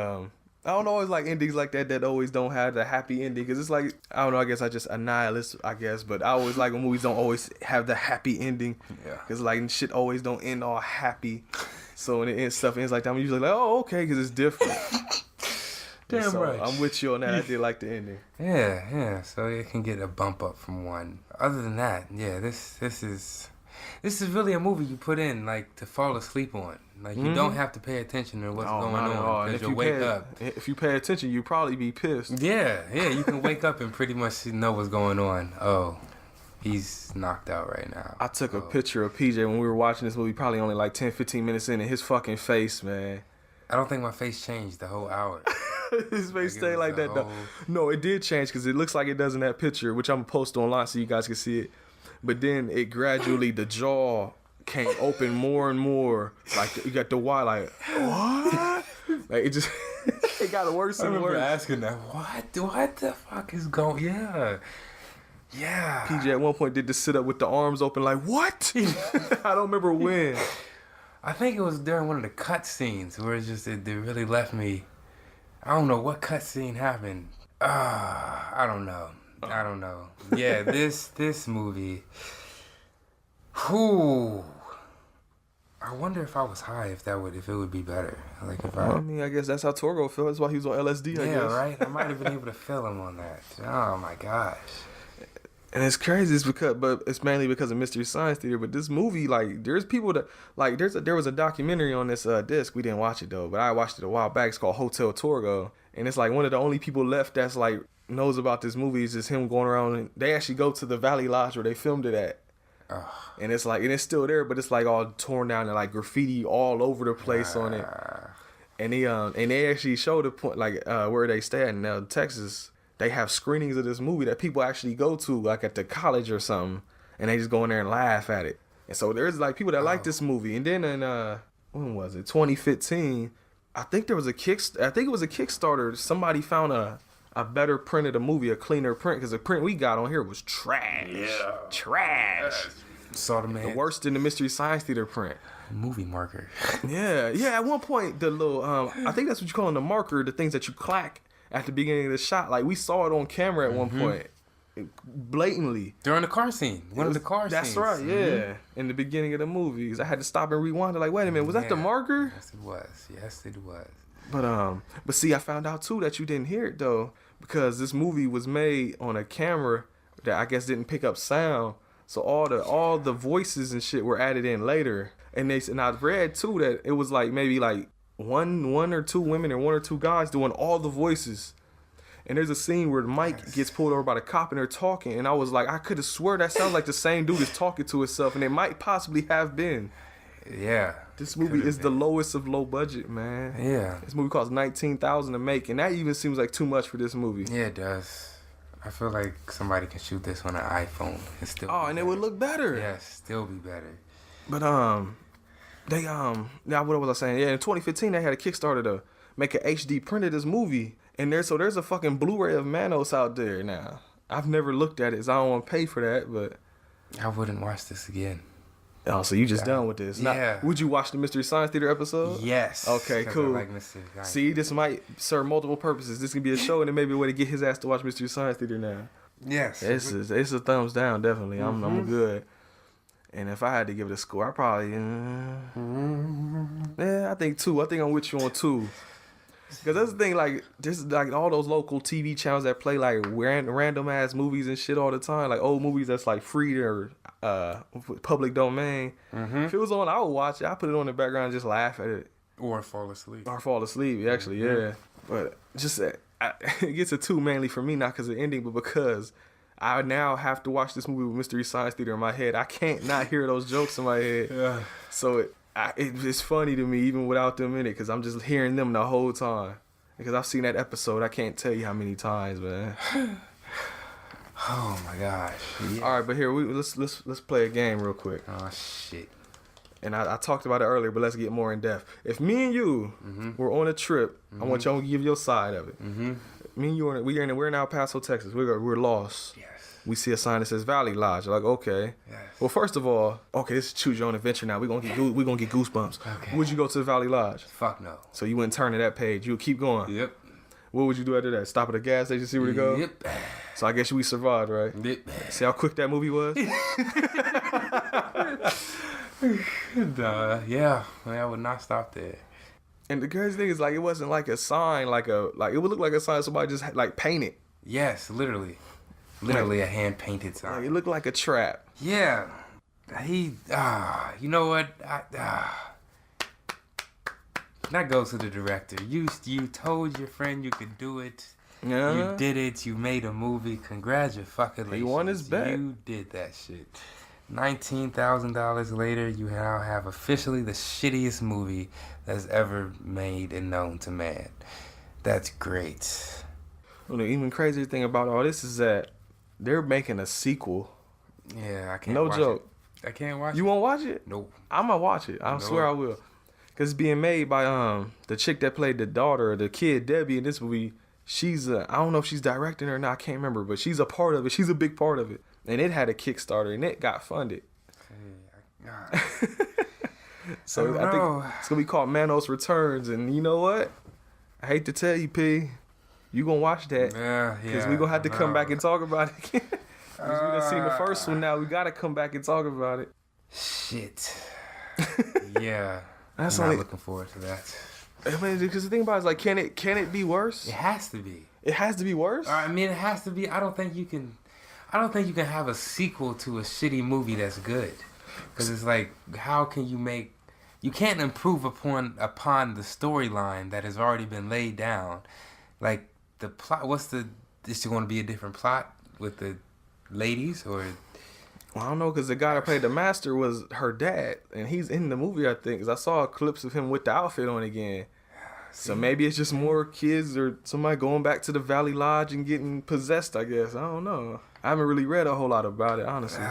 Speaker 1: I don't always like endings like that always don't have the happy ending because it's like I don't know. I guess I just a nihilist. I guess, but I always like when movies don't always have the happy ending. Yeah. Because like shit always don't end all happy. So when it ends, stuff ends like that, I'm usually like, oh, okay, because it's different.
Speaker 2: Damn
Speaker 1: so
Speaker 2: right.
Speaker 1: I'm with you on that. I did like the ending.
Speaker 2: Yeah. So it can get a bump up from 1. Other than that, yeah, this is. This is really a movie you put in like to fall asleep on. Like you don't have to pay attention to what's going on because you'll wake up.
Speaker 1: If you pay attention, you probably be pissed.
Speaker 2: Yeah, you can wake up and pretty much know what's going on. Oh, he's knocked out right now.
Speaker 1: I took a picture of PJ when we were watching this movie, probably only like 10, 15 minutes in, and his fucking face, man.
Speaker 2: I don't think my face changed the whole hour.
Speaker 1: His face stayed like that though. No, it did change because it looks like it does in that picture, which I'm gonna post online so you guys can see it. But then it gradually, the jaw came open more and more. Like you got the wide, like what? Like it just, it got worse and worse.
Speaker 2: Asking that, what the fuck is going? Yeah.
Speaker 1: PJ at one point did the sit up with the arms open, like what? I don't remember when.
Speaker 2: I think it was during one of the cut scenes where it really left me. I don't know what cut scene happened. I don't know. Yeah, this movie. Whew. I wonder if I was high, if it would be better. Like if
Speaker 1: I mean, I guess that's how Torgo felt. That's why he was on LSD. I guess.
Speaker 2: Right. I might have been able to feel him on that. Oh my gosh.
Speaker 1: And it's crazy, but it's mainly because of Mystery Science Theater. But this movie, like, there's people that like there was a documentary on this disc. We didn't watch it though, but I watched it a while back. It's called Hotel Torgo, and it's like one of the only people left that's like knows about this movie is just him going around. And they actually go to the Valley Lodge where they filmed it at. And it's like, and it's still there, but it's like all torn down and like graffiti all over the place on it. And they actually showed the point, like where they stay in Texas. They have screenings of this movie that people actually go to, like at the college or something, and they just go in there and laugh at it. And so there's like people that like this movie. And then in when was it? 2015. I think it was a Kickstarter. Somebody found a better print of the movie, a cleaner print, because the print we got on here was trash. Yeah. Trash.
Speaker 2: Saw the
Speaker 1: The worse than the Mystery Science Theater print.
Speaker 2: Movie marker.
Speaker 1: Yeah. At one point, the little I think that's what you call the marker, the things that you clack at the beginning of the shot. Like we saw it on camera at one point, blatantly
Speaker 2: during the car scene. One of the car scenes.
Speaker 1: That's right. Yeah. In the beginning of the movies, I had to stop and rewind. Like, wait a minute, was that the marker?
Speaker 2: Yes, it was.
Speaker 1: But see, I found out too that you didn't hear it though, because this movie was made on a camera that I guess didn't pick up sound. So all the voices and shit were added in later. And I've read too that it was like maybe like one or two women and one or two guys doing all the voices. And there's a scene where the mic gets pulled over by the cop and they're talking. And I was like, I could have swore that sounds like the same dude is talking to himself. And it might possibly have been.
Speaker 2: Yeah.
Speaker 1: This movie is the lowest of low budget, man.
Speaker 2: Yeah.
Speaker 1: This movie cost $19,000 to make. And that even seems like too much for this movie.
Speaker 2: Yeah, it does. I feel like somebody can shoot this on an iPhone and still.
Speaker 1: It would look better.
Speaker 2: Yeah, still be better.
Speaker 1: But they now what was I saying? Yeah, in 2015 they had a Kickstarter to make an HD print of this movie, and there's a fucking Blu-ray of Manos out there now. I've never looked at it, so I don't want to pay for that. But
Speaker 2: I wouldn't watch this again.
Speaker 1: Oh, so you just done with this?
Speaker 2: Yeah.
Speaker 1: Would you watch the Mystery Science Theater episode?
Speaker 2: Yes.
Speaker 1: Okay, cool.
Speaker 2: I like Mystery Science.
Speaker 1: See, this might serve multiple purposes. This can be a show, and it may be a way to get his ass to watch Mystery Science Theater now.
Speaker 2: Yes.
Speaker 1: It's a thumbs down, definitely. I'm good. And if I had to give it a score, I probably I think 2. I think I'm with you on 2. Because that's the thing, like, this is like all those local TV channels that play like random ass movies and shit all the time, like old movies that's like free or public domain. If it was on, I would watch it. I put it on in the background and just laugh at it.
Speaker 2: Or fall asleep.
Speaker 1: Actually, yeah. But just it gets a 2 mainly for me, not because of the ending, but because I now have to watch this movie with Mystery Science Theater in my head. I can't not hear those jokes in my head. Yeah. So it's funny to me even without them in it, because I'm just hearing them the whole time. Because I've seen that episode, I can't tell you how many times, man.
Speaker 2: Oh my gosh. Yeah.
Speaker 1: All right, but here let's play a game real quick.
Speaker 2: Oh shit.
Speaker 1: And I talked about it earlier, but let's get more in depth. If me and you were on a trip, I want y'all to give your side of it. Me and you we're in El Paso, Texas. We're lost.
Speaker 2: Yes.
Speaker 1: We see a sign that says Valley Lodge. You're like, okay. Yes. Well, first of all, this is choose your own adventure now. We're gonna get goosebumps.
Speaker 2: Okay.
Speaker 1: Would you go to the Valley Lodge?
Speaker 2: Fuck no.
Speaker 1: So you wouldn't turn to that page. You would keep going.
Speaker 2: Yep.
Speaker 1: What would you do after that? Stop at a gas station, see where to go?
Speaker 2: Yep.
Speaker 1: So I guess we survived, right?
Speaker 2: Yep.
Speaker 1: See how quick that movie was?
Speaker 2: Yeah. I would not stop there.
Speaker 1: And the crazy thing is, like, it wasn't like a sign, like it would look like a sign somebody just like painted.
Speaker 2: Yes, literally a hand painted sign.
Speaker 1: Like, it looked like a trap.
Speaker 2: Yeah. You know what? That goes to the director. You told your friend you could do it.
Speaker 1: Yeah.
Speaker 2: You did it. You made a movie. Congratulations.
Speaker 1: He won his bet.
Speaker 2: You did that shit. $19,000 later, you now have officially the shittiest movie that's ever made and known to man. That's great.
Speaker 1: Well, the even crazier thing about all this is that they're making a sequel.
Speaker 2: Yeah, I can't
Speaker 1: No
Speaker 2: watch
Speaker 1: joke.
Speaker 2: it. I can't watch it.
Speaker 1: You won't watch it?
Speaker 2: Nope.
Speaker 1: I'm gonna watch it. I swear I will. Cause it's being made by the chick that played the daughter, the kid Debbie in this movie. She's I don't know if she's directing or not. I can't remember, but she's a part of it. She's a big part of it, and it had a Kickstarter and it got funded. So I think it's gonna be called Manos Returns, and you know what? I hate to tell you, P, you gonna watch that?
Speaker 2: Yeah.
Speaker 1: Because we gonna have to come back and talk about it again. Because we done seen the first one. Now we gotta come back and talk about it.
Speaker 2: Shit. Yeah.
Speaker 1: That's
Speaker 2: I'm
Speaker 1: only
Speaker 2: not looking forward to that.
Speaker 1: I mean, because the thing about it is like, can it be worse?
Speaker 2: It has to be.
Speaker 1: It has to be worse.
Speaker 2: I mean, it has to be. I don't think you can have a sequel to a shitty movie that's good. Because it's like, how can you make? You can't improve upon the storyline that has already been laid down. Like the plot. Is it going to be a different plot with the ladies or?
Speaker 1: Well, I don't know, because the guy that played the master was her dad, and he's in the movie, I think. Because I saw clips of him with the outfit on again. So maybe it's just more kids or somebody going back to the Valley Lodge and getting possessed, I guess. I don't know. I haven't really read a whole lot about it, honestly.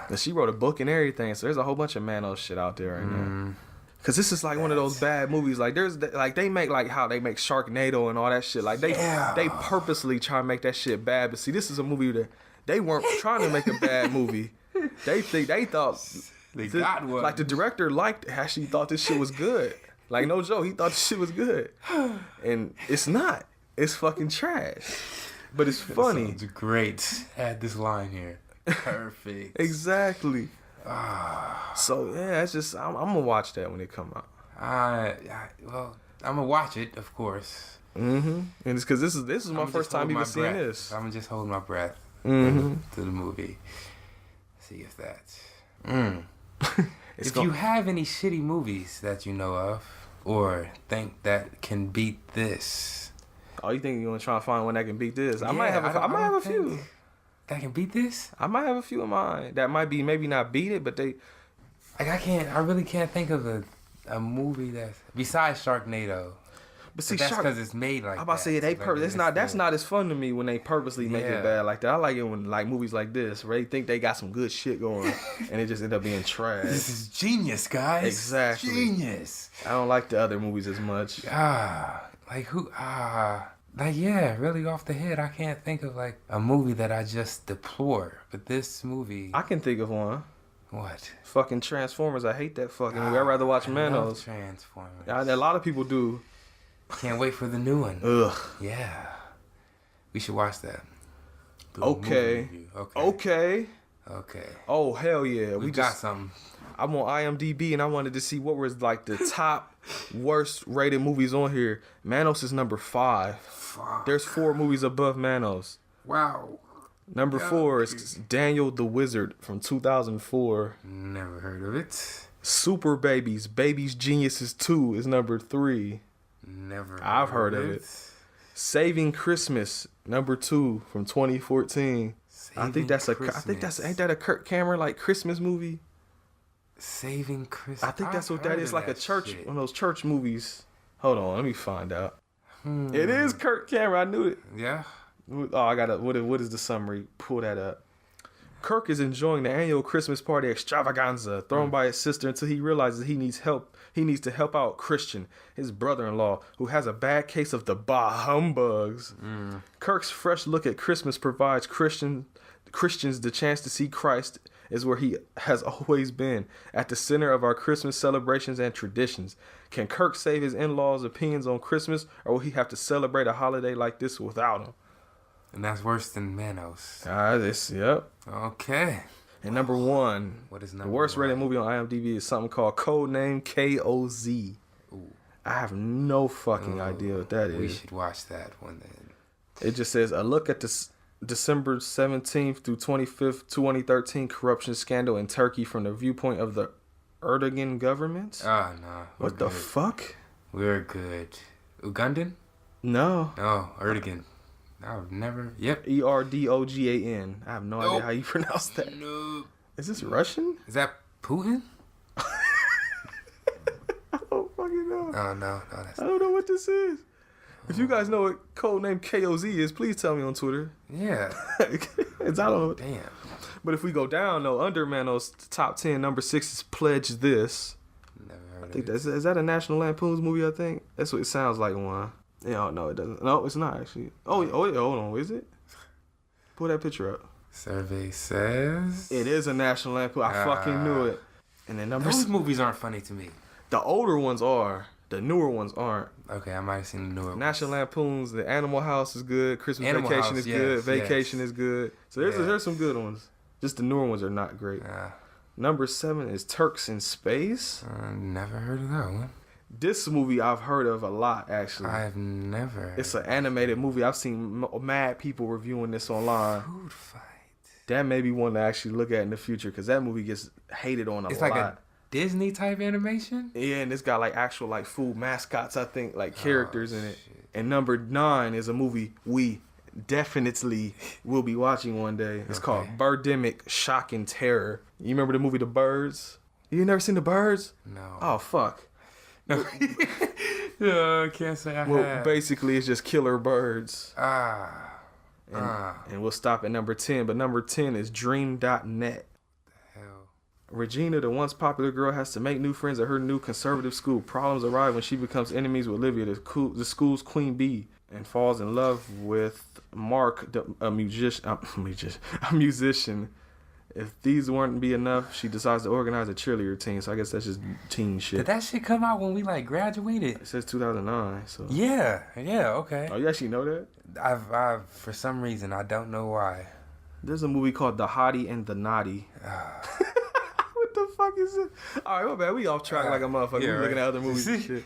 Speaker 1: But she wrote a book and everything, so there's a whole bunch of Manos shit out there right now. Because this is like one of those bad movies. Like they make like how they make Sharknado and all that shit. Like they purposely try to make that shit bad. But see, this is a movie that they weren't trying to make a bad movie. They thought
Speaker 2: they got one.
Speaker 1: Like the director actually thought this shit was good. Like no joke, he thought this shit was good, and it's not. It's fucking trash, but it's funny.
Speaker 2: It's great. Add this line here. Perfect.
Speaker 1: Exactly. So yeah, it's just I'm gonna watch that when it come out.
Speaker 2: Well, I'm gonna watch it, of course.
Speaker 1: And it's because this is my first time even seeing this.
Speaker 2: I'm gonna just hold my breath to the movie. See if that. If you have any shitty movies that you know of, or think that can beat this.
Speaker 1: Oh, you think you're gonna try to find one that can beat this? I might have a few.
Speaker 2: That can beat this?
Speaker 1: I might have a few of mine that might be maybe not beat it, but they.
Speaker 2: Like I really can't think of a movie that's besides Sharknado.
Speaker 1: But see,
Speaker 2: that's because it's made like.
Speaker 1: I'm about to say that's not as fun to me when they purposely make it bad like that. I like it when like movies like this where they think they got some good shit going and it just end up being trash.
Speaker 2: This is genius, guys.
Speaker 1: Exactly.
Speaker 2: Genius.
Speaker 1: I don't like the other movies as much.
Speaker 2: Really off the head, I can't think of like a movie that I just deplore. But this movie,
Speaker 1: I can think of one.
Speaker 2: What?
Speaker 1: Fucking Transformers. I hate that fucking movie. I'd rather watch Manos.
Speaker 2: Transformers.
Speaker 1: A lot of people do.
Speaker 2: Can't wait for the new one.
Speaker 1: Ugh.
Speaker 2: Yeah. We should watch that.
Speaker 1: Okay. Okay.
Speaker 2: Okay.
Speaker 1: Oh, hell yeah.
Speaker 2: We got something.
Speaker 1: I'm on IMDb and I wanted to see what was like the top worst rated movies on here. Manos is number 5.
Speaker 2: Fuck.
Speaker 1: There's 4 movies above Manos.
Speaker 2: Wow.
Speaker 1: Number 4 is Daniel the Wizard from 2004.
Speaker 2: Never heard of it.
Speaker 1: Super Babies. Babies Geniuses 2 is number 3.
Speaker 2: Never.
Speaker 1: I've heard of it. Saving Christmas, number 2 from 2014. I think that's ain't that a Kirk Cameron like Christmas movie?
Speaker 2: Saving Christmas.
Speaker 1: I think that's what that is, like a church, one of those church movies. Hold on, let me find out. It is Kirk Cameron. I knew it.
Speaker 2: Yeah.
Speaker 1: Oh, I gotta. What is the summary? Pull that up. Kirk is enjoying the annual Christmas party extravaganza thrown by his sister until he realizes he needs help. He needs to help out Christian, his brother-in-law, who has a bad case of the bah humbugs. Kirk's fresh look at Christmas provides Christians the chance to see Christ is where he has always been, at the center of our Christmas celebrations and traditions. Can Kirk save his in-laws' opinions on Christmas, or will he have to celebrate a holiday like this without him?
Speaker 2: And that's worse than Manos.
Speaker 1: Yep.
Speaker 2: Okay.
Speaker 1: And number 1,
Speaker 2: what is
Speaker 1: the worst rated movie on IMDb is something called Codename KOZ.
Speaker 2: Ooh.
Speaker 1: I have no fucking idea what that is.
Speaker 2: We should watch that one then.
Speaker 1: It just says a look at December 17th through 25th, 2013 corruption scandal in Turkey from the viewpoint of the Erdogan government.
Speaker 2: Oh, no.
Speaker 1: What the fuck?
Speaker 2: We're good. Ugandan?
Speaker 1: No.
Speaker 2: No, Erdogan. I've never. Yep.
Speaker 1: Erdogan. I have no idea how you pronounce that.
Speaker 2: No.
Speaker 1: Is this Russian?
Speaker 2: Is that Putin?
Speaker 1: I don't fucking know.
Speaker 2: Oh, no. That's
Speaker 1: I don't know what this is. If you guys know what code name KOZ is, please tell me on Twitter.
Speaker 2: Yeah.
Speaker 1: I don't know.
Speaker 2: Damn.
Speaker 1: But if we go down, though, under Manos top 10, number 6 is Pledge This.
Speaker 2: Never heard
Speaker 1: I think
Speaker 2: of it.
Speaker 1: is that a National Lampoon's movie, I think? That's what it sounds like one. Yeah, no, it doesn't. No, it's not, actually. Oh, hold on. Is it? Pull that picture up.
Speaker 2: Survey says...
Speaker 1: It is a National Lampoon. I fucking knew it. And then number
Speaker 2: Those movies aren't funny to me.
Speaker 1: The older ones are. The newer ones aren't.
Speaker 2: Okay, I might have seen the newer ones.
Speaker 1: National Lampoon's The Animal House is good. Christmas
Speaker 2: Animal
Speaker 1: Vacation
Speaker 2: House,
Speaker 1: is good.
Speaker 2: yes,
Speaker 1: Vacation
Speaker 2: yes.
Speaker 1: is good. So there's some good ones. Just the newer ones are not great. Number 7 is Turks in Space.
Speaker 2: Never heard of that one.
Speaker 1: This movie I've heard of a lot, actually.
Speaker 2: I've never.
Speaker 1: It's an animated movie. I've seen mad people reviewing this online.
Speaker 2: Food fight.
Speaker 1: That may be one to actually look at in the future because that movie gets hated on a lot.
Speaker 2: It's like a Disney type animation?
Speaker 1: Yeah, and it's got like actual like food mascots, I think, like characters in it. And number 9 is a movie we definitely will be watching one day. It's called Birdemic Shock and Terror. You remember the movie The Birds? You never seen The Birds?
Speaker 2: No.
Speaker 1: Oh, fuck.
Speaker 2: Yeah, I can't say I have.
Speaker 1: Basically, it's just killer birds.
Speaker 2: And
Speaker 1: And we'll stop at number 10. But number 10 is Dream.net.
Speaker 2: hell.
Speaker 1: Regina, the once popular girl, has to make new friends at her new conservative school. Problems arise when she becomes enemies with Olivia, the school's queen bee, and falls in love with Mark, a musician. If these weren't be enough, she decides to organize a cheerleader team. So I guess that's just teen shit.
Speaker 2: Did that shit come out when we like graduated?
Speaker 1: It says 2009. So
Speaker 2: Yeah, okay.
Speaker 1: Oh, you actually know that?
Speaker 2: I've for some reason, I don't know why.
Speaker 1: There's a movie called The Hottie and the Naughty. What the fuck is it? All right, my bad. We off track like a motherfucker.
Speaker 2: Yeah,
Speaker 1: We looking
Speaker 2: right.
Speaker 1: at other movies and shit.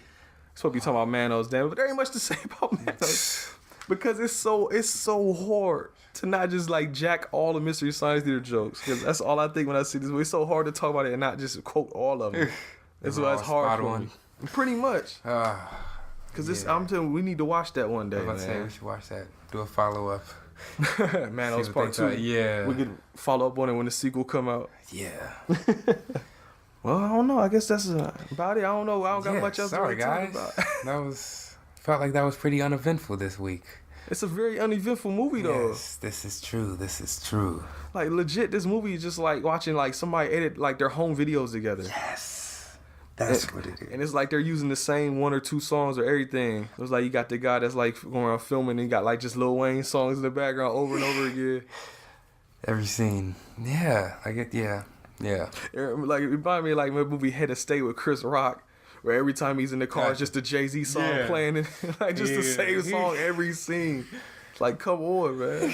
Speaker 1: Supposed to be talking about Manos, damn it. But there ain't much to say about Manos. Because it's so hard to not just like jack all the Mystery Science Theater jokes. Because that's all I think when I see this movie. It's so hard to talk about it and not just quote all of them. That's why it's hard for me. Pretty much. Because I'm telling you, we need to watch that one day,
Speaker 2: I was about to say,
Speaker 1: man.
Speaker 2: we should watch that. Do a follow-up.
Speaker 1: Manos
Speaker 2: See what
Speaker 1: Part
Speaker 2: they
Speaker 1: 2.
Speaker 2: thought. Yeah.
Speaker 1: We could follow up on it when the sequel come out.
Speaker 2: Yeah.
Speaker 1: Well, I don't know. I guess that's about it. I don't know. I don't got much else
Speaker 2: sorry,
Speaker 1: to really
Speaker 2: guys.
Speaker 1: talk about.
Speaker 2: Felt like that was pretty uneventful this week.
Speaker 1: It's a very uneventful movie, though.
Speaker 2: Yes, this is true.
Speaker 1: Like, legit, this movie is just like watching like somebody edit like their home videos together.
Speaker 2: Yes. That's what it is.
Speaker 1: And it's like they're using the same 1 or 2 songs or everything. It's like you got the guy that's like going around filming and he got like just Lil Wayne songs in the background over and over again.
Speaker 2: Every scene. Yeah. Yeah.
Speaker 1: Like, it reminded me of like my movie Head of State with Chris Rock, where every time he's in the car, it's just a Jay-Z song playing, and like just the same song every scene. Like, come on, man.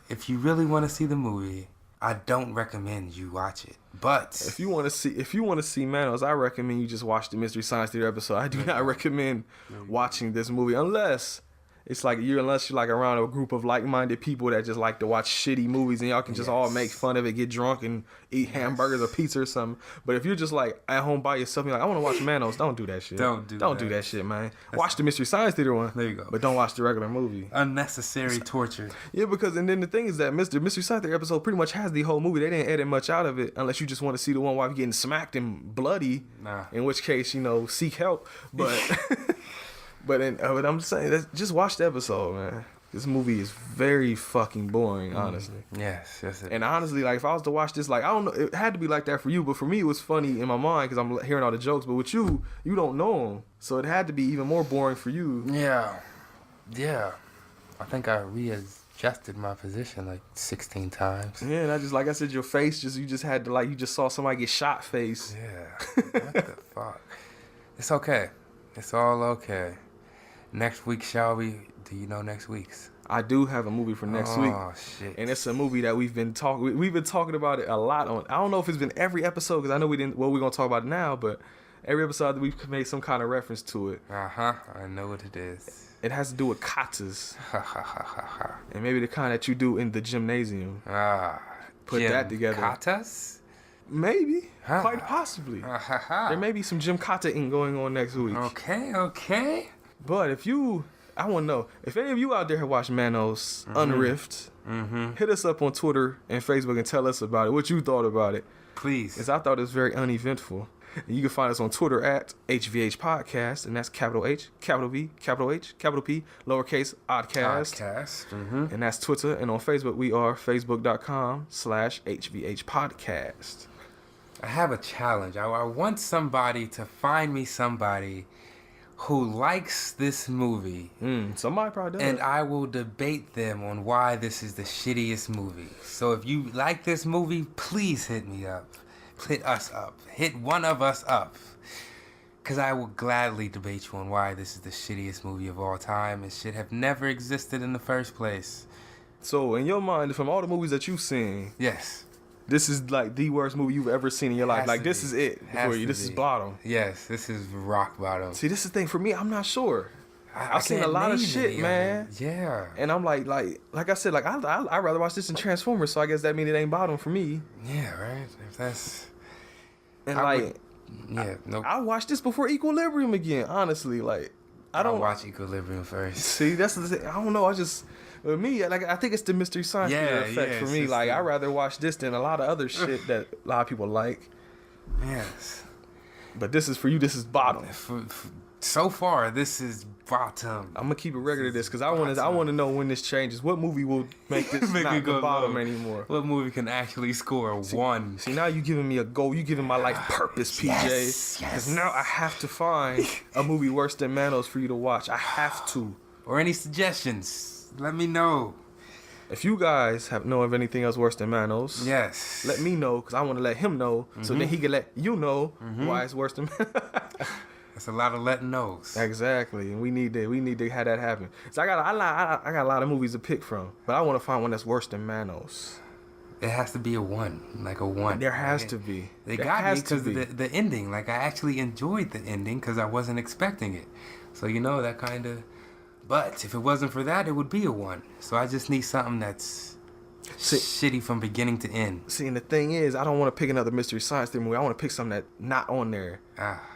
Speaker 2: If you really want to see the movie, I don't recommend you watch it. But
Speaker 1: if you want to see Manos, I recommend you just watch the Mystery Science Theater episode. I do not recommend watching this movie unless it's like unless you're like around a group of like-minded people that just like to watch shitty movies and y'all can just all make fun of it, get drunk and eat hamburgers or pizza or something. But if you're just like at home by yourself, you're like, I want to watch Manos, don't do that shit. Don't do that shit, man. Watch the Mystery Science Theater one.
Speaker 2: There you go.
Speaker 1: But don't watch the regular movie.
Speaker 2: Unnecessary torture.
Speaker 1: Yeah, because and then the thing is that Mystery Science Theater episode pretty much has the whole movie. They didn't edit much out of it unless you just want to see the one while you're getting smacked and bloody.
Speaker 2: Nah.
Speaker 1: In which case, seek help. But but I'm just saying, just watch the episode, man. This movie is very fucking boring, honestly.
Speaker 2: Yes.
Speaker 1: And honestly, like if I was to watch this, like I don't know, it had to be like that for you, but for me it was funny in my mind because I'm hearing all the jokes. But with you don't know them, so it had to be even more boring for you.
Speaker 2: Yeah. I think I readjusted my position like 16 times.
Speaker 1: Yeah, and I just like I said, your face you just had to you just saw somebody get shot face.
Speaker 2: Yeah. What the fuck? It's okay. It's all okay. Next week, shall we? Do you know next week's?
Speaker 1: I do have a movie for next week.
Speaker 2: Oh, shit.
Speaker 1: And it's a movie that we've been talking about it a lot on. I don't know if it's been every episode because I know we didn't. Well, we're gonna talk about it now, but Every episode that we've made some kind of reference to it.
Speaker 2: I know what it is.
Speaker 1: It has to do with katas.
Speaker 2: Ha ha ha ha ha.
Speaker 1: And maybe the kind that you do in the gymnasium. Put
Speaker 2: Gym
Speaker 1: that together.
Speaker 2: katas?
Speaker 1: Maybe. Quite possibly. There may be some gym kata-ing going on next week.
Speaker 2: Okay.
Speaker 1: But if you... I want to know. If any of you out there have watched Manos Unrift, hit us up on Twitter and Facebook and tell us about it. What you thought about it.
Speaker 2: Please.
Speaker 1: Because I thought it was very uneventful. And you can find us on Twitter at HVH Podcast, and that's capital H, capital V, capital H, capital P, lowercase Oddcast. And that's Twitter. And on Facebook, we are facebook.com/HVH Podcast.
Speaker 2: I have a challenge. I want somebody to find me somebody who likes this movie.
Speaker 1: Somebody probably does.
Speaker 2: And I will debate them on why this is the shittiest movie. So if you like this movie, please hit me up. Hit us up. Hit one of us up. Because I will gladly debate you on why this is the shittiest movie of all time. It should have never existed in the first place.
Speaker 1: So, in your mind, from all the movies that you've seen,
Speaker 2: Yes.
Speaker 1: this is like the worst movie you've ever seen in your life.
Speaker 2: Has
Speaker 1: Like,
Speaker 2: to
Speaker 1: this
Speaker 2: be.
Speaker 1: is it
Speaker 2: Has
Speaker 1: for you.
Speaker 2: to
Speaker 1: This is
Speaker 2: be.
Speaker 1: bottom.
Speaker 2: Yes, this is rock bottom.
Speaker 1: See, this is the thing for me. I'm not sure.
Speaker 2: I
Speaker 1: I've seen a
Speaker 2: can't
Speaker 1: lot of
Speaker 2: name
Speaker 1: shit,
Speaker 2: any
Speaker 1: man.
Speaker 2: it. Yeah.
Speaker 1: And I'm like I said, like I'd rather watch this than Transformers. So I guess that means it ain't bottom for me.
Speaker 2: Yeah, right? If that's...
Speaker 1: And
Speaker 2: I
Speaker 1: like,
Speaker 2: would- Yeah, no.
Speaker 1: I watched this before Equilibrium again. Honestly, like I don't
Speaker 2: watch Equilibrium first.
Speaker 1: See, that's the thing. I don't know. I just with me, like I think it's the Mystery Science Theater effect for
Speaker 2: it's
Speaker 1: me.
Speaker 2: just
Speaker 1: Like I'd rather watch this than a lot of other shit that a lot of people like.
Speaker 2: Yes.
Speaker 1: But this is for you. This is bottom.
Speaker 2: So far, this is bottom.
Speaker 1: I'm gonna keep it regular this because I want to know when this changes. What movie will make this
Speaker 2: Make
Speaker 1: not
Speaker 2: it
Speaker 1: the
Speaker 2: go
Speaker 1: bottom
Speaker 2: low.
Speaker 1: anymore?
Speaker 2: What movie can actually score a 1?
Speaker 1: See, now you giving me a goal. You giving my life purpose, PJ.
Speaker 2: Yes.
Speaker 1: Because now I have to find a movie worse than Manos for you to watch. I have to.
Speaker 2: Or any suggestions? Let me know.
Speaker 1: If you guys know of anything else worse than Manos,
Speaker 2: Yes.
Speaker 1: let me know because I want to let him know so then he can let you know why it's worse than
Speaker 2: That's a lot of letting knows.
Speaker 1: Exactly, and we need to have that happen. So I got a lot of movies to pick from, but I want to find one that's worse than Manos.
Speaker 2: It has to be a 1, like a 1.
Speaker 1: There has to be.
Speaker 2: They
Speaker 1: There
Speaker 2: got me
Speaker 1: has to
Speaker 2: because
Speaker 1: be.
Speaker 2: of the ending. Like, I actually enjoyed the ending because I wasn't expecting it. So, that kind of... But if it wasn't for that, it would be a 1. So I just need something that's shitty from beginning to end.
Speaker 1: See, and the thing is, I don't want to pick another Mystery Science Theater movie. I want to pick something that's not on there.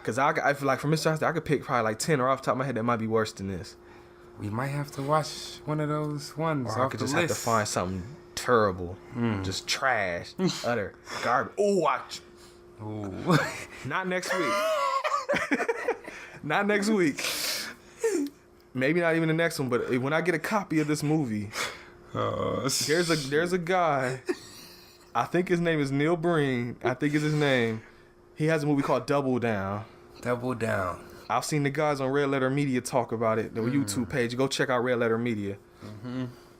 Speaker 1: Because I feel like for Mystery Science Theater, I could pick probably like 10 or off the top of my head that might be worse than this.
Speaker 2: We might have to watch one of those ones
Speaker 1: Or I
Speaker 2: off
Speaker 1: could
Speaker 2: the
Speaker 1: just
Speaker 2: list.
Speaker 1: have to find something terrible. Just trash. Utter garbage.
Speaker 2: Ooh.
Speaker 1: Not next week. Not next week. Maybe not even the next one, but when I get a copy of this movie, there's a guy, I think his name is Neil Breen, I think is his name. He has a movie called Double Down.
Speaker 2: Double Down.
Speaker 1: I've seen the guys on Red Letter Media talk about it, the YouTube page. Go check out Red Letter Media.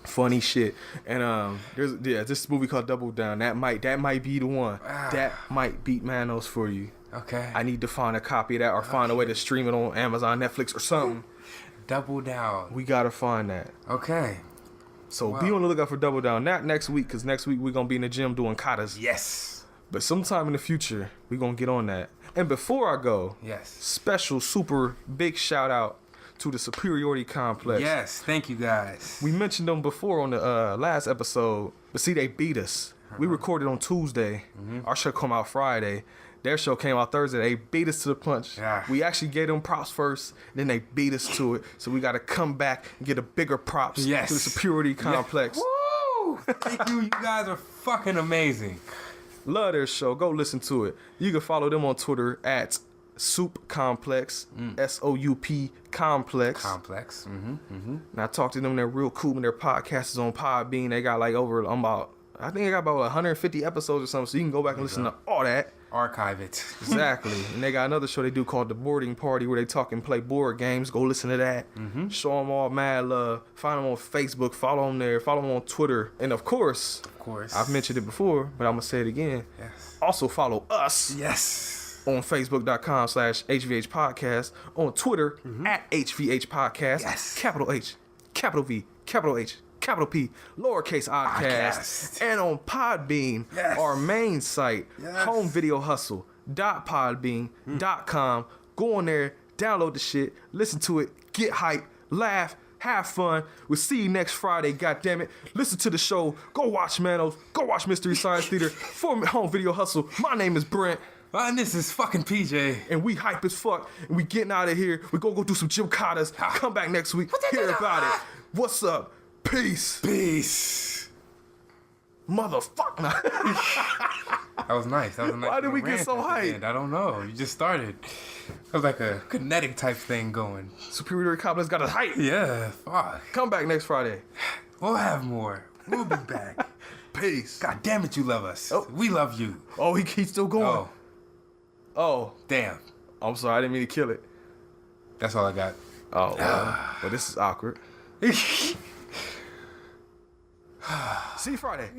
Speaker 1: Funny shit. And there's this movie called Double Down. That might be the one. That might beat Manos for you.
Speaker 2: Okay.
Speaker 1: I need to find a copy of that or find a way to stream it on Amazon, Netflix, or something.
Speaker 2: Double Down.
Speaker 1: We gotta find that.
Speaker 2: Okay.
Speaker 1: So be on the lookout for Double Down. Not next week, because next week we're gonna be in the gym doing katas.
Speaker 2: Yes.
Speaker 1: But sometime in the future, we're gonna get on that. And before I go,
Speaker 2: Yes.
Speaker 1: special super big shout out to the Superiority Complex.
Speaker 2: Yes. Thank you, guys.
Speaker 1: We mentioned them before on the last episode, but see, they beat us. We recorded on Tuesday. Our show come out Friday. Their show came out Thursday. They beat us to the punch.
Speaker 2: Yeah.
Speaker 1: We actually gave them props first, then they beat us to it. So we got to come back and get a bigger props
Speaker 2: Yes.
Speaker 1: to the Superiority Complex.
Speaker 2: Woo! Thank you. You guys are fucking amazing.
Speaker 1: Love their show. Go listen to it. You can follow them on Twitter at Soup Complex, SOUP Complex.
Speaker 2: Complex.
Speaker 1: And I talked to them. They're real cool. And their podcast is on Podbean. They got like I think they got about 150 episodes or something. So you can go back and listen to all that.
Speaker 2: Archive it.
Speaker 1: Exactly. And they got another show they do called The Boarding Party where they talk and play board games. Go listen to that. Show them all mad love. Find them on Facebook. Follow them there. Follow them on Twitter. And of course, I've mentioned it before, but I'm going to say it again.
Speaker 2: Yes.
Speaker 1: Also follow us.
Speaker 2: Yes.
Speaker 1: On Facebook.com/HVH Podcast. On Twitter at HVH Podcast.
Speaker 2: Yes.
Speaker 1: Capital H, capital V, capital H, capital P, lowercase Oddcast. And on Podbean,
Speaker 2: Yes.
Speaker 1: our main site,
Speaker 2: Yes.
Speaker 1: Home Video Hustle. inflict.podbean.com. Go on there, download the shit, listen to it, get hype, laugh, have fun. We'll see you next Friday, goddammit. Listen to the show. Go watch Manos. Go watch Mystery Science Theater. For Home Video Hustle, my name is Brent.
Speaker 2: And this is fucking PJ.
Speaker 1: And we hype as fuck. And we getting out of here. We gonna go do some gymkhanas. Come back next week. Hear about it. What's up? Peace.
Speaker 2: Peace.
Speaker 1: Motherfucker.
Speaker 2: That was nice. That was a nice.
Speaker 1: Why did we get
Speaker 2: rant
Speaker 1: so
Speaker 2: at the
Speaker 1: hyped?
Speaker 2: end. I don't know. You just started. It was like a kinetic type thing going.
Speaker 1: Superior Complex got us hype.
Speaker 2: Yeah, fuck.
Speaker 1: Come back next Friday.
Speaker 2: We'll have more. We'll be back.
Speaker 1: Peace.
Speaker 2: God damn it, you love us.
Speaker 1: Oh.
Speaker 2: We love you.
Speaker 1: Oh, he's still going. Oh.
Speaker 2: Damn.
Speaker 1: I'm sorry. I didn't mean to kill it.
Speaker 2: That's all I got.
Speaker 1: Oh, well. Well, this is awkward. See you Friday.